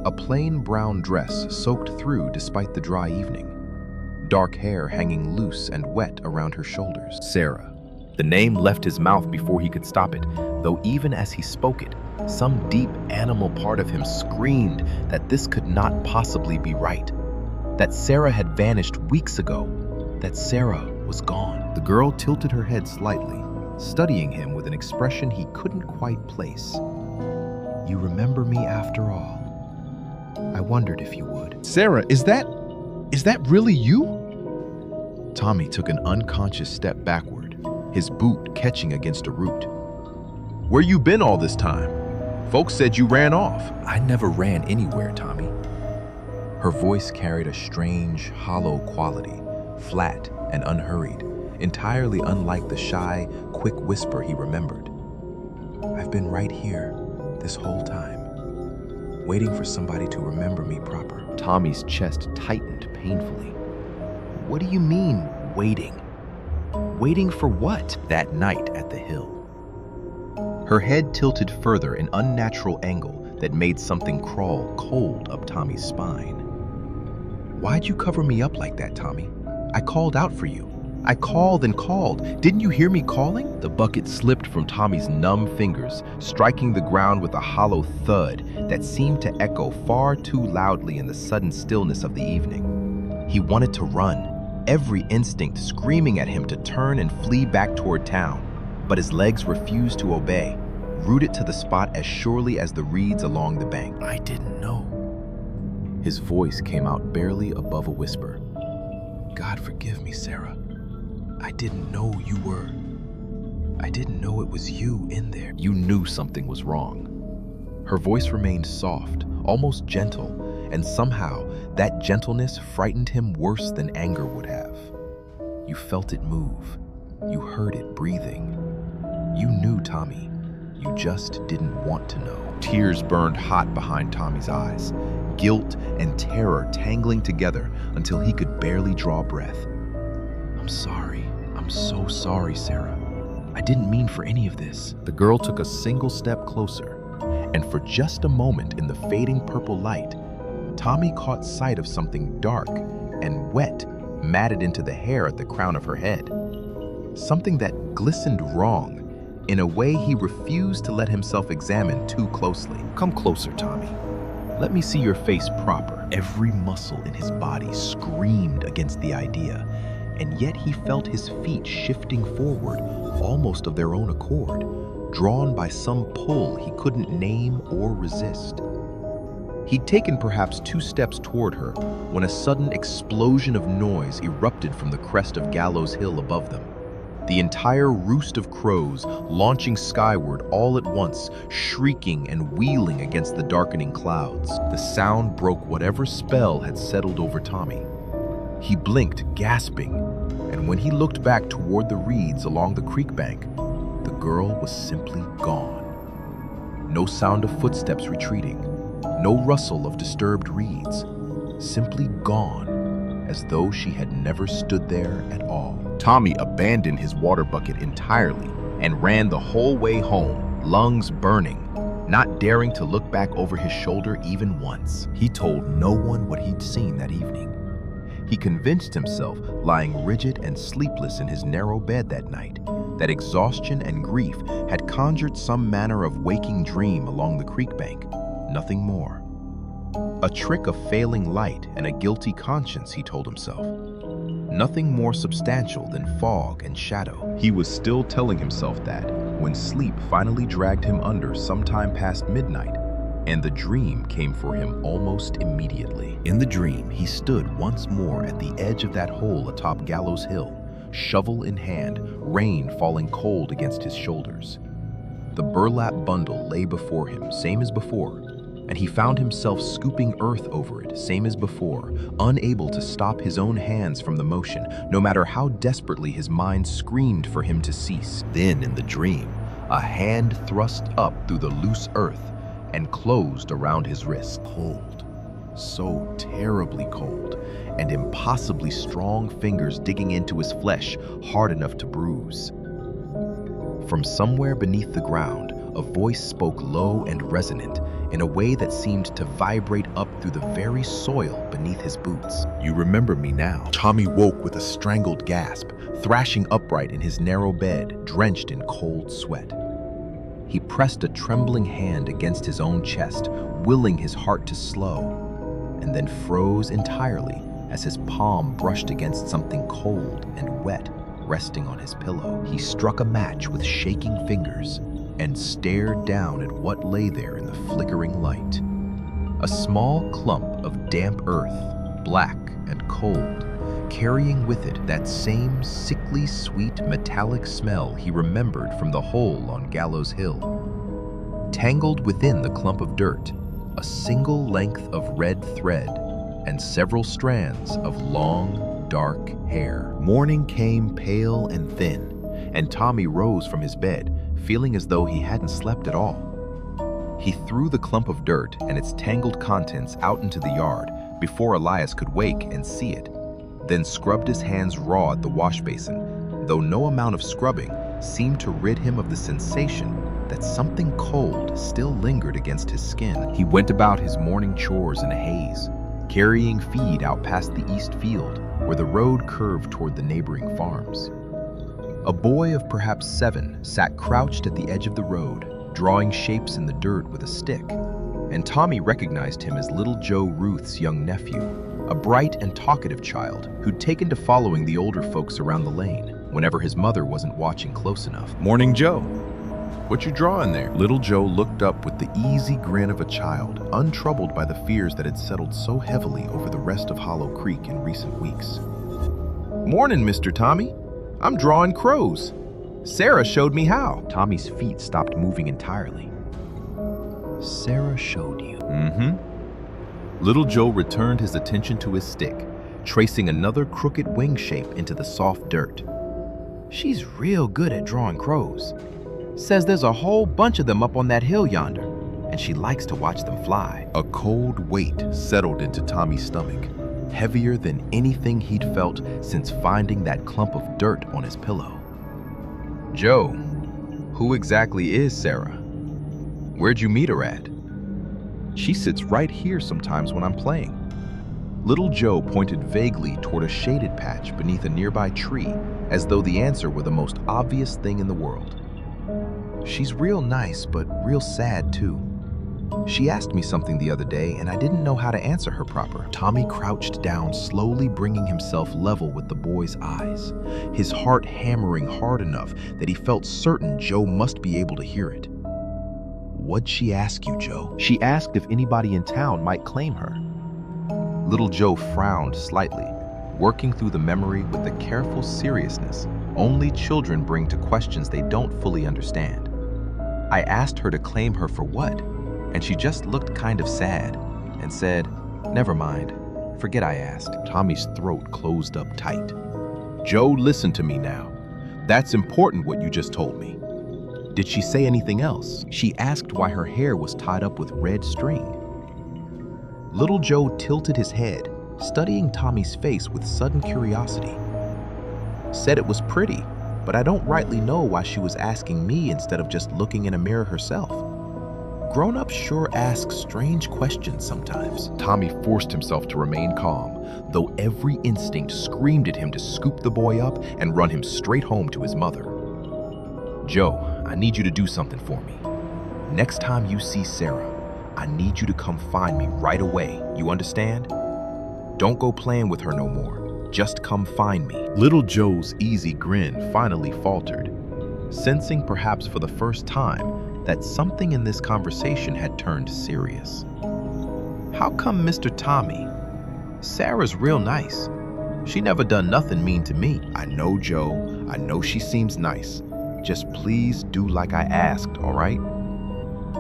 [SPEAKER 2] a plain brown dress soaked through despite the dry evening, dark hair hanging loose and wet around her shoulders. Sarah. The name left his mouth before he could stop it, though even as he spoke it, some deep animal part of him screamed that this could not possibly be right, that Sarah had vanished weeks ago, that Sarah was gone. The girl tilted her head slightly, studying him with an expression he couldn't quite place. You remember me after all? I wondered if you would.
[SPEAKER 3] Sarah, is that really you?
[SPEAKER 2] Tommy took an unconscious step backward, his boot catching against a root. Where you been all this time? Folks said you ran off. I never ran anywhere, Tommy. Her voice carried a strange, hollow quality, flat and unhurried, entirely unlike the shy, quick whisper he remembered. I've been right here this whole time, waiting for somebody to remember me proper. Tommy's chest tightened painfully. What do you mean, waiting? Waiting for what? That night at the hill. Her head tilted further, an unnatural angle that made something crawl cold up Tommy's spine. Why'd you cover me up like that, Tommy? I called out for you. I called and called. Didn't you hear me calling? The bucket slipped from Tommy's numb fingers, striking the ground with a hollow thud that seemed to echo far too loudly in the sudden stillness of the evening. He wanted to run, every instinct screaming at him to turn and flee back toward town, but his legs refused to obey, rooted to the spot as surely as the reeds along the bank. I didn't know. His voice came out barely above a whisper. God forgive me, Sarah. I didn't know you were. I didn't know it was you in there. You knew something was wrong. Her voice remained soft, almost gentle, and somehow that gentleness frightened him worse than anger would have. You felt it move. You heard it breathing. You knew, Tommy. You just didn't want to know. Tears burned hot behind Tommy's eyes, guilt and terror tangling together until he could barely draw breath. I'm sorry. I'm so sorry, Sarah. I didn't mean for any of this. The girl took a single step closer, and for just a moment in the fading purple light, Tommy caught sight of something dark and wet matted into the hair at the crown of her head. Something that glistened wrong, in a way he refused to let himself examine too closely. Come closer, Tommy. Let me see your face proper. Every muscle in his body screamed against the idea, and yet he felt his feet shifting forward almost of their own accord, drawn by some pull he couldn't name or resist. He'd taken perhaps 2 steps toward her when a sudden explosion of noise erupted from the crest of Gallows Hill above them. The entire roost of crows launching skyward all at once, shrieking and wheeling against the darkening clouds. The sound broke whatever spell had settled over Tommy. He blinked, gasping, and when he looked back toward the reeds along the creek bank, the girl was simply gone. No sound of footsteps retreating, no rustle of disturbed reeds, simply gone, as though she had never stood there at all. Tommy abandoned his water bucket entirely and ran the whole way home, lungs burning, not daring to look back over his shoulder even once. He told no one what he'd seen that evening. He convinced himself, lying rigid and sleepless in his narrow bed that night, that exhaustion and grief had conjured some manner of waking dream along the creek bank, nothing more. A trick of failing light and a guilty conscience, he told himself. Nothing more substantial than fog and shadow. He was still telling himself that when sleep finally dragged him under sometime past midnight, and the dream came for him almost immediately. In the dream, he stood once more at the edge of that hole atop Gallows Hill, shovel in hand, rain falling cold against his shoulders. The burlap bundle lay before him, same as before, and he found himself scooping earth over it, same as before, unable to stop his own hands from the motion, no matter how desperately his mind screamed for him to cease. Then, in the dream, a hand thrust up through the loose earth and closed around his wrist. Cold, so terribly cold, and impossibly strong fingers digging into his flesh, hard enough to bruise. From somewhere beneath the ground, a voice spoke low and resonant, in a way that seemed to vibrate up through the very soil beneath his boots. "You remember me now." Tommy woke with a strangled gasp, thrashing upright in his narrow bed, drenched in cold sweat. He pressed a trembling hand against his own chest, willing his heart to slow, and then froze entirely as his palm brushed against something cold and wet resting on his pillow. He struck a match with shaking fingers and stared down at what lay there in the flickering light. A small clump of damp earth, black and cold, carrying with it that same sickly sweet metallic smell he remembered from the hole on Gallows Hill. Tangled within the clump of dirt, a single length of red thread and several strands of long, dark hair. Morning came pale and thin, and Tommy rose from his bed, feeling as though he hadn't slept at all. He threw the clump of dirt and its tangled contents out into the yard before Elias could wake and see it, then scrubbed his hands raw at the wash basin, though no amount of scrubbing seemed to rid him of the sensation that something cold still lingered against his skin. He went about his morning chores in a haze, carrying feed out past the east field where the road curved toward the neighboring farms. A boy of perhaps 7 sat crouched at the edge of the road, drawing shapes in the dirt with a stick, and Tommy recognized him as little Joe Ruth's young nephew, a bright and talkative child who'd taken to following the older folks around the lane whenever his mother wasn't watching close enough. "Morning, Joe. What you drawing there?" Little Joe looked up with the easy grin of a child, untroubled by the fears that had settled so heavily over the rest of Hollow Creek in recent weeks. "Morning, Mr. Tommy. I'm drawing crows. Sarah showed me how." Tommy's feet stopped moving entirely. "Sarah showed you?" "Mm-hmm." Little Joe returned his attention to his stick, tracing another crooked wing shape into the soft dirt. "She's real good at drawing crows. Says there's a whole bunch of them up on that hill yonder, and she likes to watch them fly." A cold weight settled into Tommy's stomach, heavier than anything he'd felt since finding that clump of dirt on his pillow. "Joe, who exactly is Sarah? Where'd you meet her at?" "She sits right here sometimes when I'm playing." Little Joe pointed vaguely toward a shaded patch beneath a nearby tree, as though the answer were the most obvious thing in the world. "She's real nice, but real sad too. She asked me something the other day, and I didn't know how to answer her proper." Tommy crouched down, slowly bringing himself level with the boy's eyes, his heart hammering hard enough that he felt certain Joe must be able to hear it. "What'd she ask you, Joe?" "She asked if anybody in town might claim her." Little Joe frowned slightly, working through the memory with the careful seriousness only children bring to questions they don't fully understand. "I asked her to claim her for what? And she just looked kind of sad and said, 'Never mind, forget I asked.'" Tommy's throat closed up tight. "Joe, listen to me now. That's important what you just told me. Did she say anything else?" "She asked why her hair was tied up with red string." Little Joe tilted his head, studying Tommy's face with sudden curiosity. "Said it was pretty, but I don't rightly know why she was asking me instead of just looking in a mirror herself. Grown-ups sure ask strange questions sometimes." Tommy forced himself to remain calm, though every instinct screamed at him to scoop the boy up and run him straight home to his mother. "Joe, I need you to do something for me. Next time you see Sarah, I need you to come find me right away, you understand? Don't go playing with her no more. Just come find me." Little Joe's easy grin finally faltered, sensing perhaps for the first time that something in this conversation had turned serious. "How come Mr. Tommy? Sarah's real nice. She never done nothing mean to me." "I know, Joe. I know she seems nice. Just please do like I asked, all right?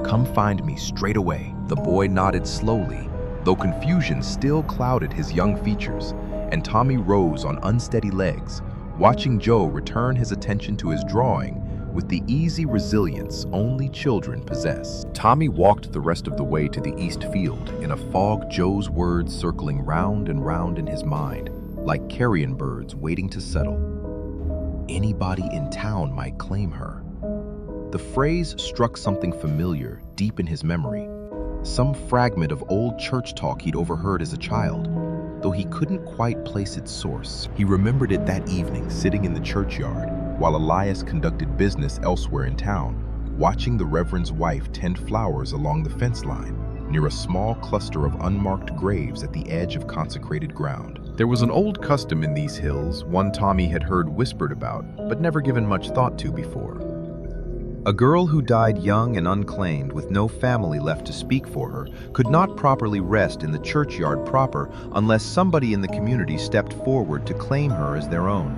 [SPEAKER 2] Come find me straight away."
[SPEAKER 1] The boy nodded slowly, though confusion still clouded his young features, and Tommy rose on unsteady legs, watching Joe return his attention to his drawing with the easy resilience only children possess. Tommy walked the rest of the way to the east field in a fog, Joe's words circling round and round in his mind, like carrion birds waiting to settle. Anybody in town might claim her. The phrase struck something familiar deep in his memory, some fragment of old church talk he'd overheard as a child, though he couldn't quite place its source. He remembered it that evening, sitting in the churchyard, while Elias conducted business elsewhere in town, watching the Reverend's wife tend flowers along the fence line, near a small cluster of unmarked graves at the edge of consecrated ground. There was an old custom in these hills, one Tommy had heard whispered about, but never given much thought to before. A girl who died young and unclaimed, with no family left to speak for her, could not properly rest in the churchyard proper unless somebody in the community stepped forward to claim her as their own.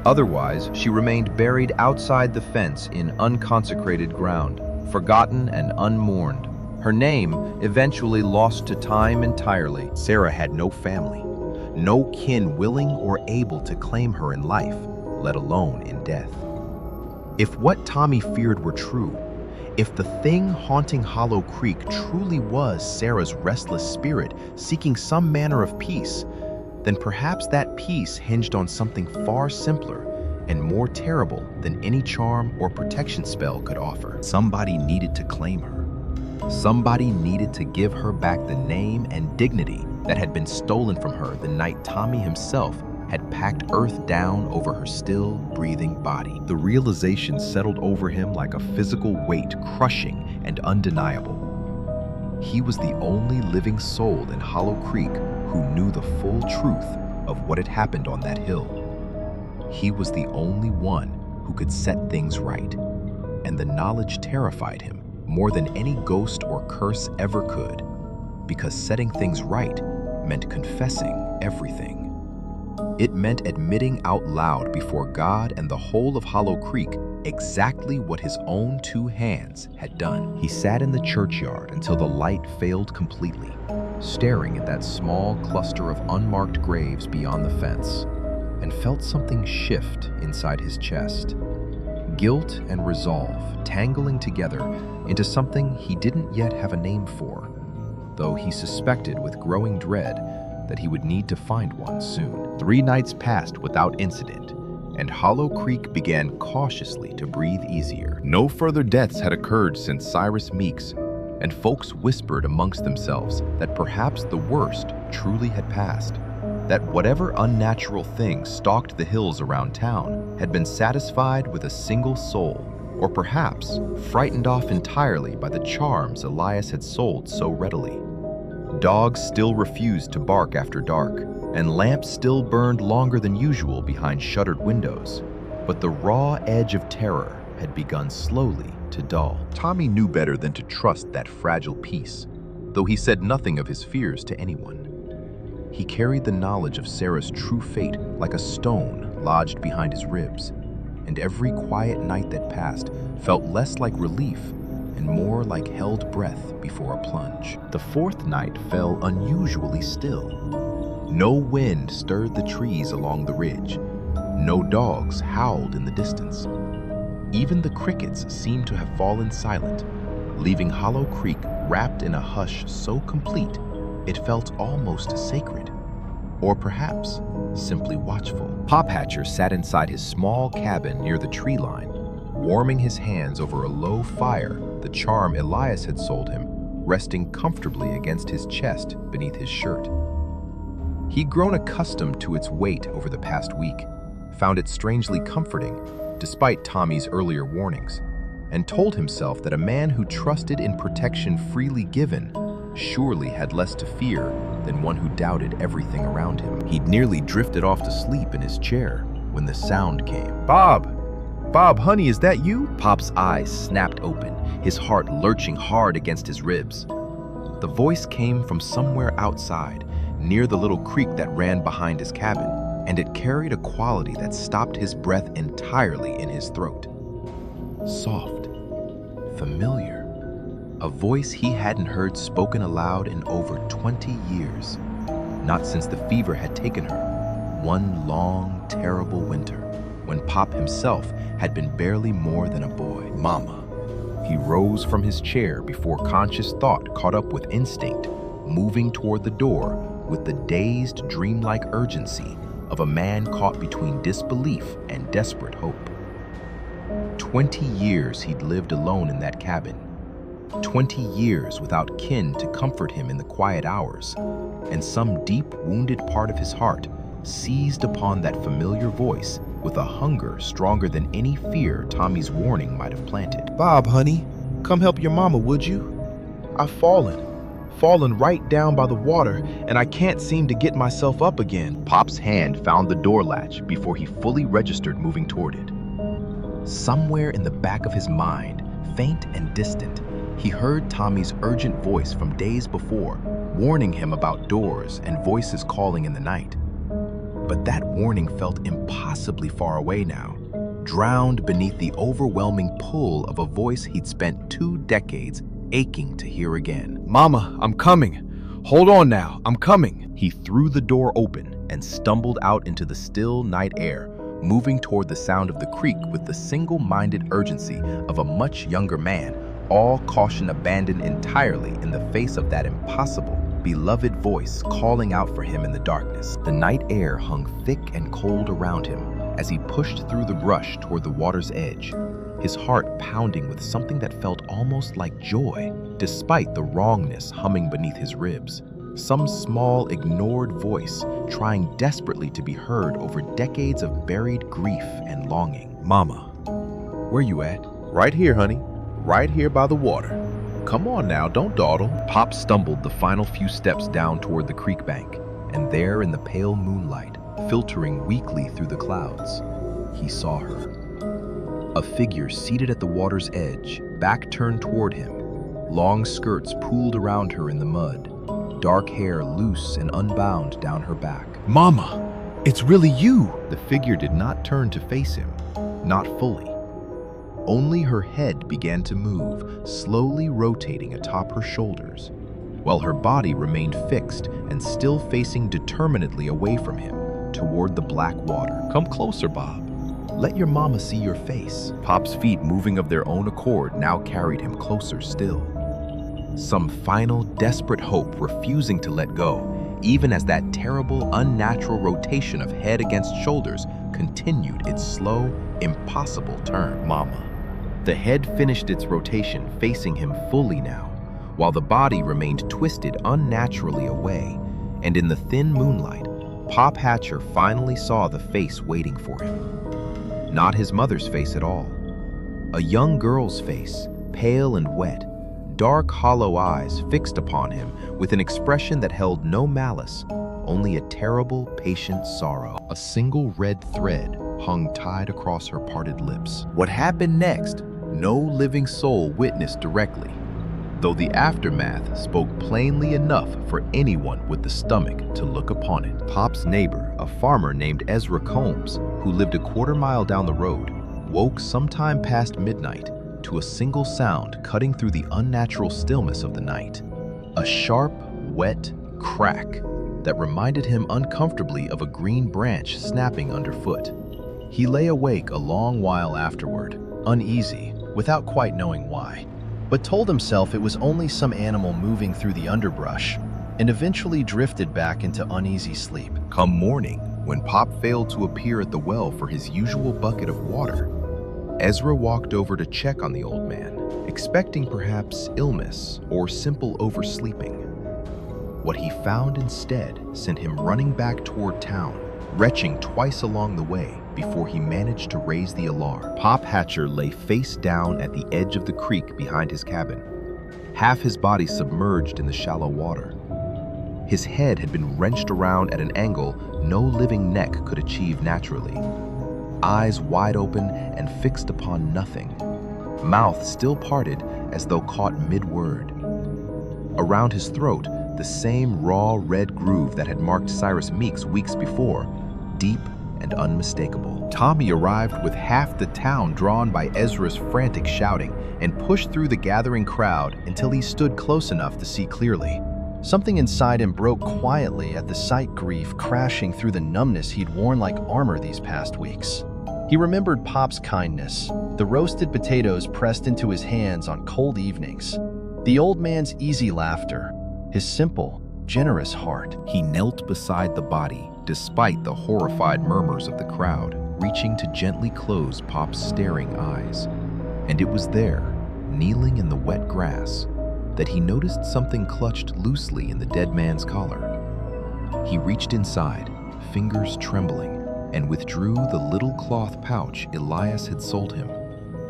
[SPEAKER 1] Otherwise, she remained buried outside the fence in unconsecrated ground, forgotten and unmourned. Her name eventually lost to time entirely. Sarah had no family, no kin willing or able to claim her in life, let alone in death. If what Tommy feared were true, if the thing haunting Hollow Creek truly was Sarah's restless spirit seeking some manner of peace, then perhaps that peace hinged on something far simpler and more terrible than any charm or protection spell could offer. Somebody needed to claim her. Somebody needed to give her back the name and dignity that had been stolen from her the night Tommy himself had packed earth down over her still breathing body. The realization settled over him like a physical weight, crushing and undeniable. He was the only living soul in Hollow Creek who knew the full truth of what had happened on that hill. He was the only one who could set things right, and the knowledge terrified him more than any ghost or curse ever could, because setting things right meant confessing everything. It meant admitting out loud before God and the whole of Hollow Creek exactly what his own two hands had done. He sat in the churchyard until the light failed completely, staring at that small cluster of unmarked graves beyond the fence, and felt something shift inside his chest. Guilt and resolve tangling together into something he didn't yet have a name for, though he suspected with growing dread that he would need to find one soon. 3 nights passed without incident, and Hollow Creek began cautiously to breathe easier. No further deaths had occurred since Cyrus Meeks, and folks whispered amongst themselves that perhaps the worst truly had passed, that whatever unnatural thing stalked the hills around town had been satisfied with a single soul, or perhaps frightened off entirely by the charms Elias had sold so readily. Dogs still refused to bark after dark, and lamps still burned longer than usual behind shuttered windows, but the raw edge of terror had begun slowly to dull. Tommy knew better than to trust that fragile peace, though he said nothing of his fears to anyone. He carried the knowledge of Sarah's true fate like a stone lodged behind his ribs, and every quiet night that passed felt less like relief and more like held breath before a plunge. The 4th night fell unusually still. No wind stirred the trees along the ridge. No dogs howled in the distance. Even the crickets seemed to have fallen silent, leaving Hollow Creek wrapped in a hush so complete it felt almost sacred, or perhaps simply watchful. Pophatcher sat inside his small cabin near the tree line, warming his hands over a low fire the charm Elias had sold him, resting comfortably against his chest beneath his shirt. He'd grown accustomed to its weight over the past week, found it strangely comforting, despite Tommy's earlier warnings, and told himself that a man who trusted in protection freely given surely had less to fear than one who doubted everything around him. He'd nearly drifted off to sleep in his chair when the sound came. Bob, honey, is that you?" Pop's eyes snapped open, his heart lurching hard against his ribs. The voice came from somewhere outside, near the little creek that ran behind his cabin, and it carried a quality that stopped his breath entirely in his throat. Soft, familiar,
[SPEAKER 2] a voice he hadn't heard spoken aloud in over 20 years. Not since the fever had taken her, one long, terrible winter, when Pop himself had been barely more than a boy. Mama. He rose from his chair before conscious thought caught up with instinct, moving toward the door with the dazed, dreamlike urgency of a man caught between disbelief and desperate hope. 20 years he'd lived alone in that cabin. 20 years without kin to comfort him in the quiet hours, and some deep, wounded part of his heart seized upon that familiar voice with a hunger stronger than any fear Tommy's warning might have planted.
[SPEAKER 3] Bob, honey, come help your mama, would you? I've fallen right down by the water, and I can't seem to get myself up again.
[SPEAKER 2] Pop's hand found the door latch before he fully registered moving toward it. Somewhere in the back of his mind, faint and distant, he heard Tommy's urgent voice from days before, warning him about doors and voices calling in the night. But that warning felt impossibly far away now, drowned beneath the overwhelming pull of a voice he'd spent 2 decades aching to hear again.
[SPEAKER 3] Mama, I'm coming. Hold on now, I'm coming.
[SPEAKER 2] He threw the door open and stumbled out into the still night air, moving toward the sound of the creek with the single-minded urgency of a much younger man, all caution abandoned entirely in the face of that impossible, beloved voice calling out for him in the darkness. The night air hung thick and cold around him as he pushed through the brush toward the water's edge, his heart pounding with something that felt almost like joy, despite the wrongness humming beneath his ribs. Some small, ignored voice trying desperately to be heard over decades of buried grief and longing.
[SPEAKER 3] Mama, where you at?
[SPEAKER 1] Right here, honey. Right here by the water. Come on now, don't dawdle.
[SPEAKER 2] Pop stumbled the final few steps down toward the creek bank, and there in the pale moonlight, filtering weakly through the clouds, he saw her. A figure seated at the water's edge, back turned toward him, long skirts pooled around her in the mud, dark hair loose and unbound down her back.
[SPEAKER 3] Mama, it's really you.
[SPEAKER 2] The figure did not turn to face him, not fully. Only her head began to move, slowly rotating atop her shoulders, while her body remained fixed and still facing determinedly away from him, toward the black water.
[SPEAKER 3] Come closer, Bob.
[SPEAKER 2] Let your mama see your face. Pop's feet, moving of their own accord, now carried him closer still. Some final, desperate hope refusing to let go, even as that terrible, unnatural rotation of head against shoulders continued its slow, impossible turn.
[SPEAKER 3] Mama.
[SPEAKER 2] The head finished its rotation, facing him fully now, while the body remained twisted unnaturally away, and in the thin moonlight, Pop Hatcher finally saw the face waiting for him. Not his mother's face at all. A young girl's face, pale and wet, dark, hollow eyes fixed upon him with an expression that held no malice, only a terrible, patient sorrow. A single red thread hung tied across her parted lips. What happened next, no living soul witnessed directly, though the aftermath spoke plainly enough for anyone with the stomach to look upon it. Pop's neighbor, a farmer named Ezra Combs, who lived a quarter-mile down the road, woke sometime past midnight to a single sound cutting through the unnatural stillness of the night. A sharp, wet crack that reminded him uncomfortably of a green branch snapping underfoot. He lay awake a long while afterward, uneasy, without quite knowing why, but told himself it was only some animal moving through the underbrush, and eventually drifted back into uneasy sleep. Come morning, when Pop failed to appear at the well for his usual bucket of water, Ezra walked over to check on the old man, expecting perhaps illness or simple oversleeping. What he found instead sent him running back toward town, retching twice along the way before he managed to raise the alarm. Pop Hatcher lay face down at the edge of the creek behind his cabin, half his body submerged in the shallow water. His head had been wrenched around at an angle no living neck could achieve naturally. Eyes wide open and fixed upon nothing, mouth still parted as though caught mid-word. Around his throat, the same raw red groove that had marked Cyrus Meeks weeks before, deep and unmistakable. Tommy arrived with half the town drawn by Ezra's frantic shouting and pushed through the gathering crowd until he stood close enough to see clearly. Something inside him broke quietly at the sight, grief crashing through the numbness he'd worn like armor these past weeks. He remembered Pop's kindness, the roasted potatoes pressed into his hands on cold evenings, the old man's easy laughter, his simple, generous heart.
[SPEAKER 1] He knelt beside the body, despite the horrified murmurs of the crowd, reaching to gently close Pop's staring eyes. And it was there, kneeling in the wet grass, that he noticed something clutched loosely in the dead man's collar. He reached inside, fingers trembling, and withdrew the little cloth pouch Elias had sold him,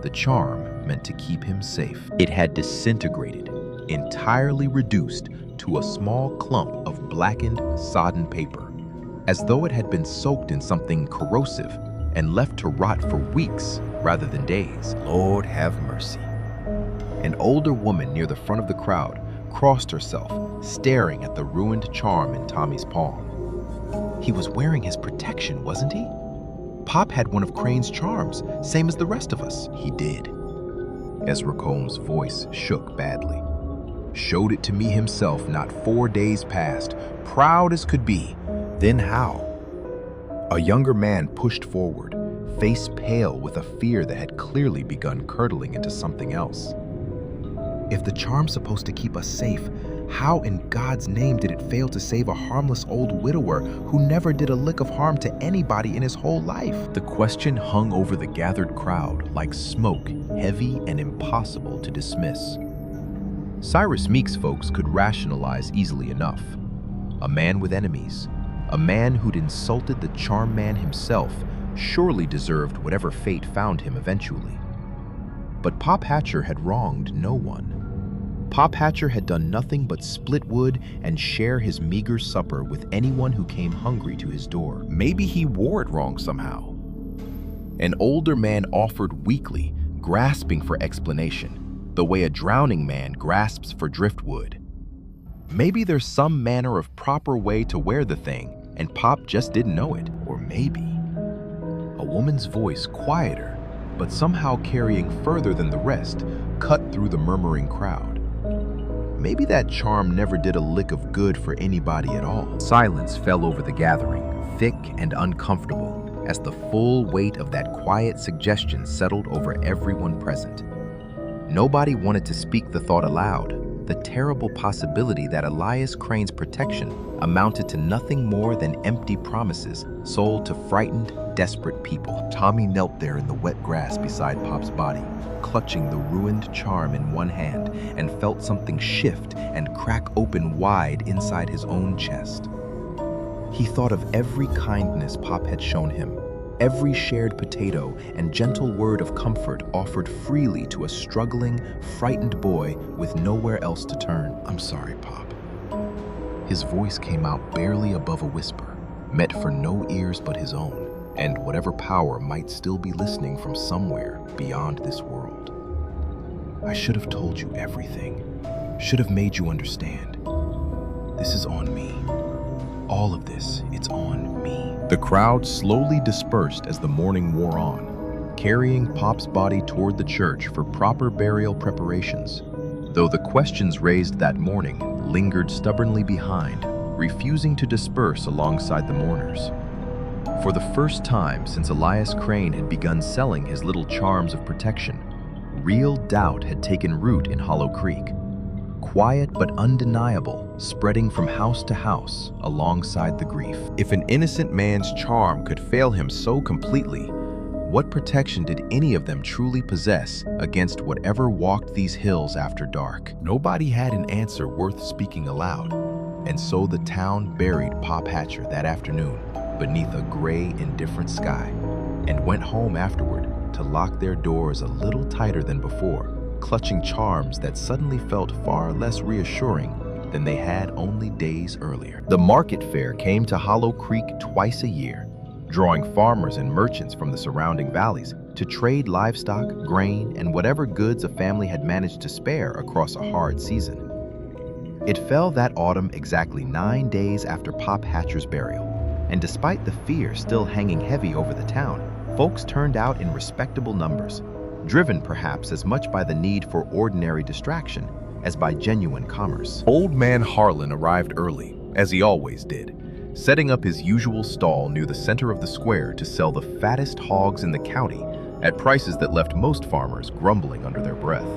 [SPEAKER 1] the charm meant to keep him safe. It had disintegrated, entirely reduced to a small clump of blackened, sodden paper, as though it had been soaked in something corrosive and left to rot for weeks rather than days.
[SPEAKER 2] Lord have mercy. An older woman near the front of the crowd crossed herself, staring at the ruined charm in Tommy's palm. He was wearing his protection, wasn't he? Pop had one of Crane's charms, same as the rest of us.
[SPEAKER 1] He did. Ezra Combs' voice shook badly. Showed it to me himself not 4 days past, proud as could be.
[SPEAKER 2] Then how? A younger man pushed forward, face pale with a fear that had clearly begun curdling into something else. If the charm's supposed to keep us safe, how in God's name did it fail to save a harmless old widower who never did a lick of harm to anybody in his whole life?
[SPEAKER 1] The question hung over the gathered crowd like smoke, heavy and impossible to dismiss.
[SPEAKER 2] Cyrus Meek's folks could rationalize easily enough. A man with enemies, a man who'd insulted the charm man himself, surely deserved whatever fate found him eventually. But Pop Hatcher had wronged no one. Pop Hatcher had done nothing but split wood and share his meager supper with anyone who came hungry to his door. Maybe he wore it wrong somehow. An older man offered weakly, grasping for explanation, the way a drowning man grasps for driftwood. Maybe there's some manner of proper way to wear the thing, and Pop just didn't know it. Or maybe a woman's voice, quieter, but somehow carrying further than the rest, cut through the murmuring crowd. Maybe that charm never did a lick of good for anybody at all. Silence fell over the gathering, thick and uncomfortable, as the full weight of that quiet suggestion settled over everyone present. Nobody wanted to speak the thought aloud, the terrible possibility that Elias Crane's protection amounted to nothing more than empty promises sold to frightened, desperate people. Tommy knelt there in the wet grass beside Pop's body, clutching the ruined charm in one hand, and felt something shift and crack open wide inside his own chest. He thought of every kindness Pop had shown him, every shared potato and gentle word of comfort offered freely to a struggling, frightened boy with nowhere else to turn. "I'm sorry, Pop." His voice came out barely above a whisper, meant for no ears but his own, and whatever power might still be listening from somewhere beyond this world. "I should have told you everything, should have made you understand. This is on me. All of this, it's on me." The crowd slowly dispersed as the morning wore on, carrying Pop's body toward the church for proper burial preparations, though the questions raised that morning lingered stubbornly behind, refusing to disperse alongside the mourners. For the first time since Elias Crane had begun selling his little charms of protection, real doubt had taken root in Hollow Creek, quiet but undeniable, spreading from house to house alongside the grief. If an innocent man's charm could fail him so completely, what protection did any of them truly possess against whatever walked these hills after dark? Nobody had an answer worth speaking aloud, and so the town buried Pop Hatcher that afternoon beneath a gray, indifferent sky, and went home afterward to lock their doors a little tighter than before, clutching charms that suddenly felt far less reassuring than they had only days earlier. The market fair came to Hollow Creek twice a year, drawing farmers and merchants from the surrounding valleys to trade livestock, grain, and whatever goods a family had managed to spare across a hard season. It fell that autumn exactly 9 days after Pop Hatcher's burial, and despite the fear still hanging heavy over the town, folks turned out in respectable numbers, driven perhaps as much by the need for ordinary distraction as by genuine commerce.
[SPEAKER 1] Old Man Harlan arrived early, as he always did, setting up his usual stall near the center of the square to sell the fattest hogs in the county at prices that left most farmers grumbling under their breath.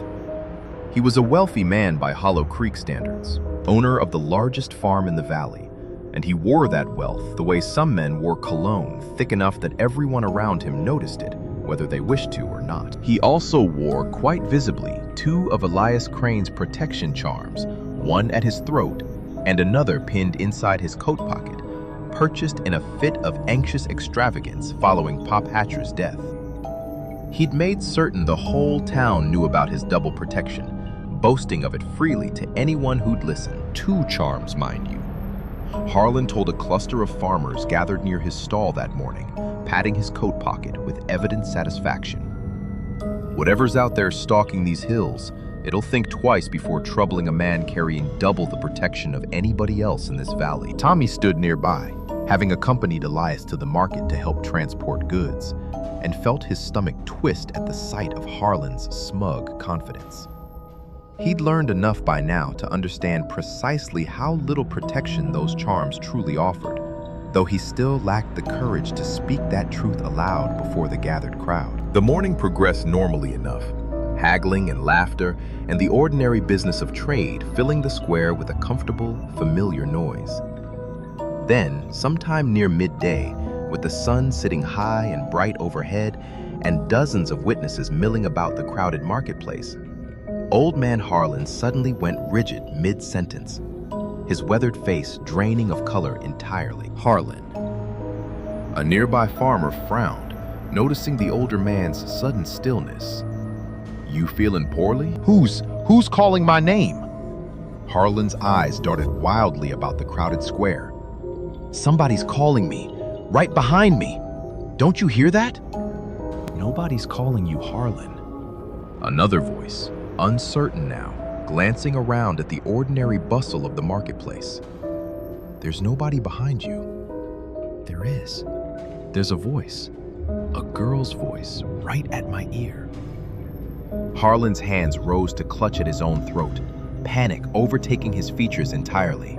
[SPEAKER 1] He was a wealthy man by Hollow Creek standards, owner of the largest farm in the valley, and he wore that wealth the way some men wore cologne, thick enough that everyone around him noticed it, whether they wished to or not. He also wore, quite visibly, two of Elias Crane's protection charms, one at his throat and another pinned inside his coat pocket, purchased in a fit of anxious extravagance following Pop Hatcher's death. He'd made certain the whole town knew about his double protection, boasting of it freely to anyone who'd listen. 2 charms, mind you. Harlan told a cluster of farmers gathered near his stall that morning, patting his coat pocket with evident satisfaction. Whatever's out there stalking these hills, it'll think twice before troubling a man carrying double the protection of anybody else in this valley. Tommy stood nearby, having accompanied Elias to the market to help transport goods, and felt his stomach twist at the sight of Harlan's smug confidence. He'd learned enough by now to understand precisely how little protection those charms truly offered, though he still lacked the courage to speak that truth aloud before the gathered crowd. The morning progressed normally enough, haggling and laughter, and the ordinary business of trade filling the square with a comfortable, familiar noise. Then, sometime near midday, with the sun sitting high and bright overhead and dozens of witnesses milling about the crowded marketplace, Old Man Harlan suddenly went rigid mid-sentence, his weathered face draining of color entirely.
[SPEAKER 2] Harlan.
[SPEAKER 1] A nearby farmer frowned, noticing the older man's sudden stillness. "You feeling poorly?"
[SPEAKER 3] Who's calling my name?
[SPEAKER 1] Harlan's eyes darted wildly about the crowded square.
[SPEAKER 3] Somebody's calling me, right behind me. Don't you hear that?
[SPEAKER 2] Nobody's calling you Harlan.
[SPEAKER 1] Another voice, uncertain now, glancing around at the ordinary bustle of the marketplace. "There's nobody behind you."
[SPEAKER 2] There is.
[SPEAKER 1] There's a voice, a girl's voice, right at my ear. Harlan's hands rose to clutch at his own throat, panic overtaking his features entirely.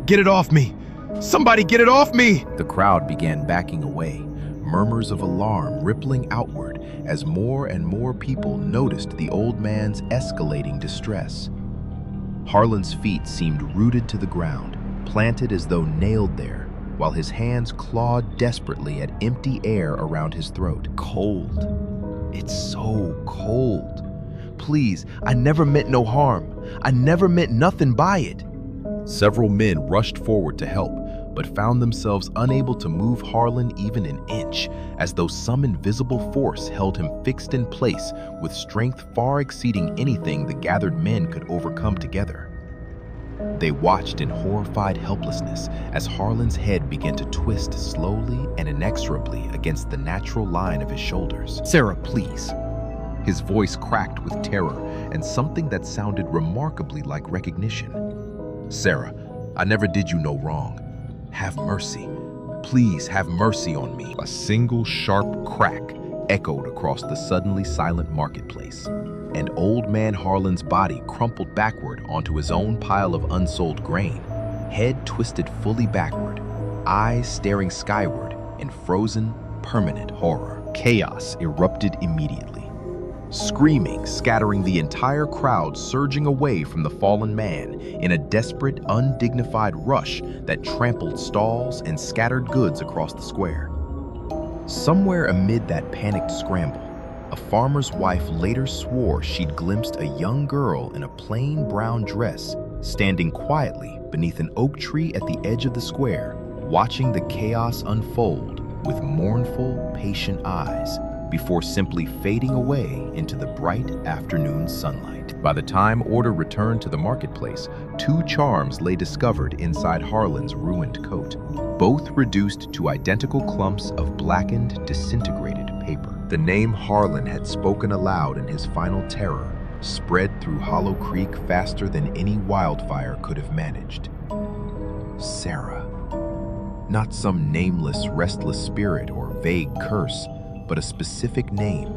[SPEAKER 3] Get it off me! Somebody get it off me!
[SPEAKER 1] The crowd began backing away, murmurs of alarm rippling outward as more and more people noticed the old man's escalating distress. Harlan's feet seemed rooted to the ground, planted as though nailed there, while his hands clawed desperately at empty air around his throat.
[SPEAKER 3] Cold. It's so cold. Please, I never meant no harm. I never meant nothing by it.
[SPEAKER 1] Several men rushed forward to help, but found themselves unable to move Harlan even an inch, as though some invisible force held him fixed in place with strength far exceeding anything the gathered men could overcome together. They watched in horrified helplessness as Harlan's head began to twist slowly and inexorably against the natural line of his shoulders.
[SPEAKER 3] Sarah, please.
[SPEAKER 1] His voice cracked with terror and something that sounded remarkably like recognition. "Sarah, I never did you no wrong. Have mercy. Please have mercy on me." A single sharp crack echoed across the suddenly silent marketplace, and Old Man Harlan's body crumpled backward onto his own pile of unsold grain, head twisted fully backward, eyes staring skyward in frozen, permanent horror. Chaos erupted immediately. Screaming, scattering the entire crowd surging away from the fallen man in a desperate, undignified rush that trampled stalls and scattered goods across the square. Somewhere amid that panicked scramble, a farmer's wife later swore she'd glimpsed a young girl in a plain brown dress standing quietly beneath an oak tree at the edge of the square, watching the chaos unfold with mournful, patient eyes, before simply fading away into the bright afternoon sunlight. By the time order returned to the marketplace, 2 charms lay discovered inside Harlan's ruined coat, both reduced to identical clumps of blackened, disintegrated paper. The name Harlan had spoken aloud in his final terror spread through Hollow Creek faster than any wildfire could have managed. Sarah. Not some nameless, restless spirit or vague curse,
[SPEAKER 2] but a specific name.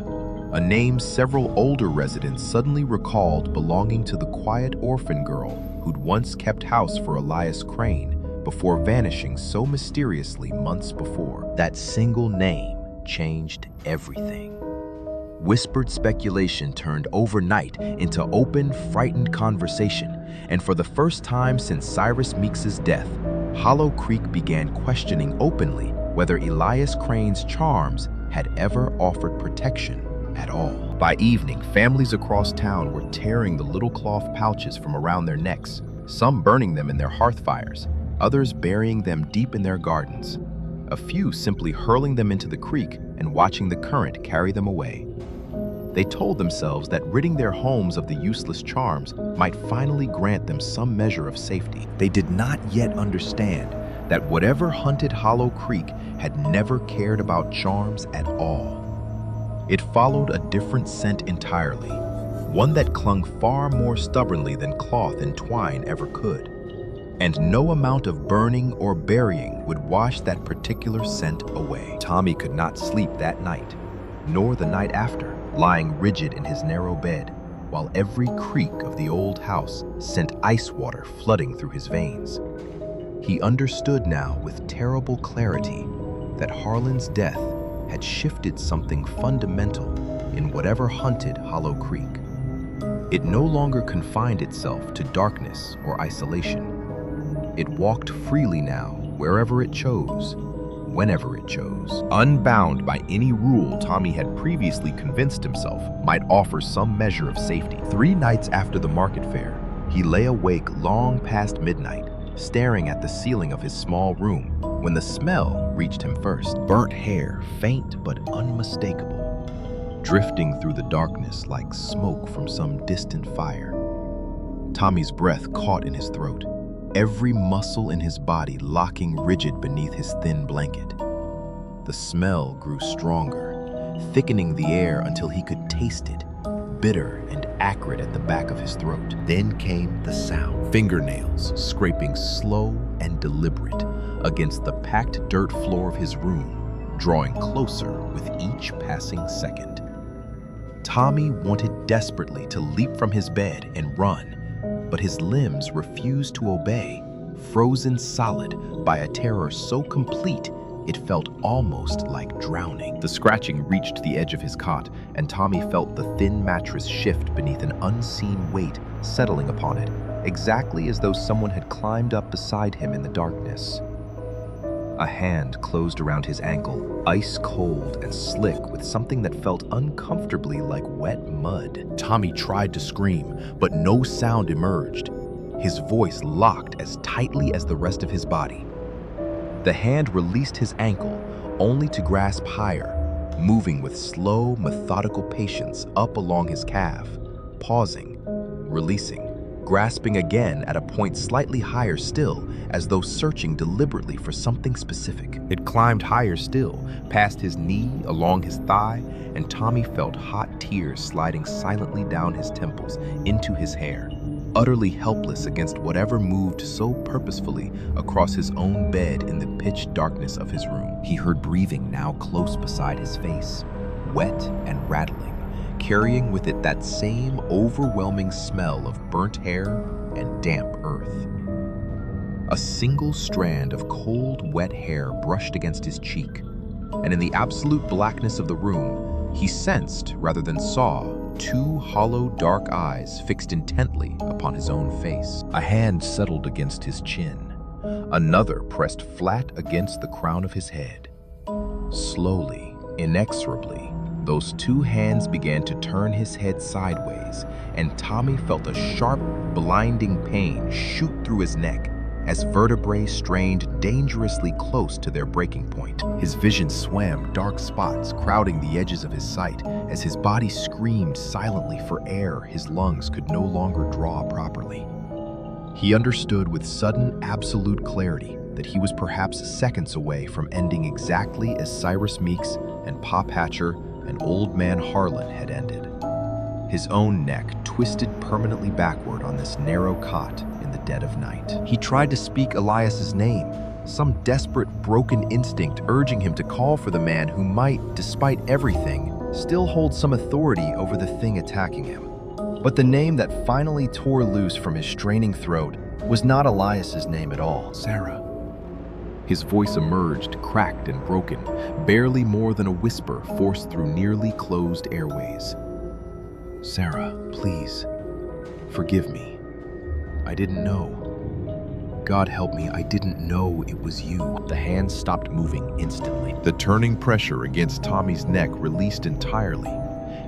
[SPEAKER 2] A name several older residents suddenly recalled belonging to the quiet orphan girl who'd once kept house for Elias Crane before vanishing so mysteriously months before. That single name changed everything. Whispered speculation turned overnight into open, frightened conversation, and for the first time since Cyrus Meeks's death, Hollow Creek began questioning openly whether Elias Crane's charms had ever offered protection at all. By evening, families across town were tearing the little cloth pouches from around their necks, some burning them in their hearth fires, others burying them deep in their gardens, a few simply hurling them into the creek and watching the current carry them away. They told themselves that ridding their homes of the useless charms might finally grant them some measure of safety. They did not yet understand that whatever hunted Hollow Creek had never cared about charms at all. It followed a different scent entirely, one that clung far more stubbornly than cloth and twine ever could. And no amount of burning or burying would wash that particular scent away. Tommy could not sleep that night, nor the night after, lying rigid in his narrow bed, while every creak of the old house sent ice water flooding through his veins. He understood now with terrible clarity that Harlan's death had shifted something fundamental in whatever hunted Hollow Creek. It no longer confined itself to darkness or isolation. It walked freely now wherever it chose, whenever it chose, unbound by any rule Tommy had previously convinced himself might offer some measure of safety. 3 nights after the market fair, he lay awake long past midnight, staring at the ceiling of his small room when the smell reached him first. Burnt hair, faint but unmistakable, drifting through the darkness like smoke from some distant fire. Tommy's breath caught in his throat, every muscle in his body locking rigid beneath his thin blanket. The smell grew stronger, thickening the air until he could taste it, bitter and acrid at the back of his throat. Then came the sound, fingernails scraping slow and deliberate against the packed dirt floor of his room, drawing closer with each passing second. Tommy wanted desperately to leap from his bed and run, but his limbs refused to obey, frozen solid by a terror so complete it felt almost like drowning. The scratching reached the edge of his cot, and Tommy felt the thin mattress shift beneath an unseen weight settling upon it, exactly as though someone had climbed up beside him in the darkness. A hand closed around his ankle, ice cold and slick with something that felt uncomfortably like wet mud. Tommy tried to scream, but no sound emerged. His voice locked as tightly as the rest of his body. The hand released his ankle, only to grasp higher, moving with slow, methodical patience up along his calf, pausing, releasing, grasping again at a point slightly higher still, as though searching deliberately for something specific. It climbed higher still, past his knee, along his thigh, and Tommy felt hot tears sliding silently down his temples into his hair, utterly helpless against whatever moved so purposefully across his own bed in the pitch darkness of his room. He heard breathing now close beside his face, wet and rattling, carrying with it that same overwhelming smell of burnt hair and damp earth. A single strand of cold, wet hair brushed against his cheek, and in the absolute blackness of the room, he sensed, rather than saw, 2 hollow, dark eyes fixed intently upon his own face. A hand settled against his chin. Another pressed flat against the crown of his head. Slowly, inexorably, those 2 hands began to turn his head sideways, and Tommy felt a sharp, blinding pain shoot through his neck as vertebrae strained dangerously close to their breaking point. His vision swam dark spots crowding the edges of his sight as his body screamed silently for air his lungs could no longer draw properly. He understood with sudden, absolute clarity that he was perhaps seconds away from ending exactly as Cyrus Meeks and Pop Hatcher and Old Man Harlan had ended. His own neck twisted permanently backward on this narrow cot in the dead of night. He tried to speak Elias's name, some desperate, broken instinct urging him to call for the man who might, despite everything, still hold some authority over the thing attacking him. But the name that finally tore loose from his straining throat was not Elias's name at all.
[SPEAKER 1] Sarah. His voice emerged, cracked and broken, barely more than a whisper forced through nearly closed airways. Sarah, please, forgive me. I didn't know. God help me, I didn't know it was you.
[SPEAKER 2] The hand stopped moving instantly.
[SPEAKER 1] The turning pressure against Tommy's neck released entirely,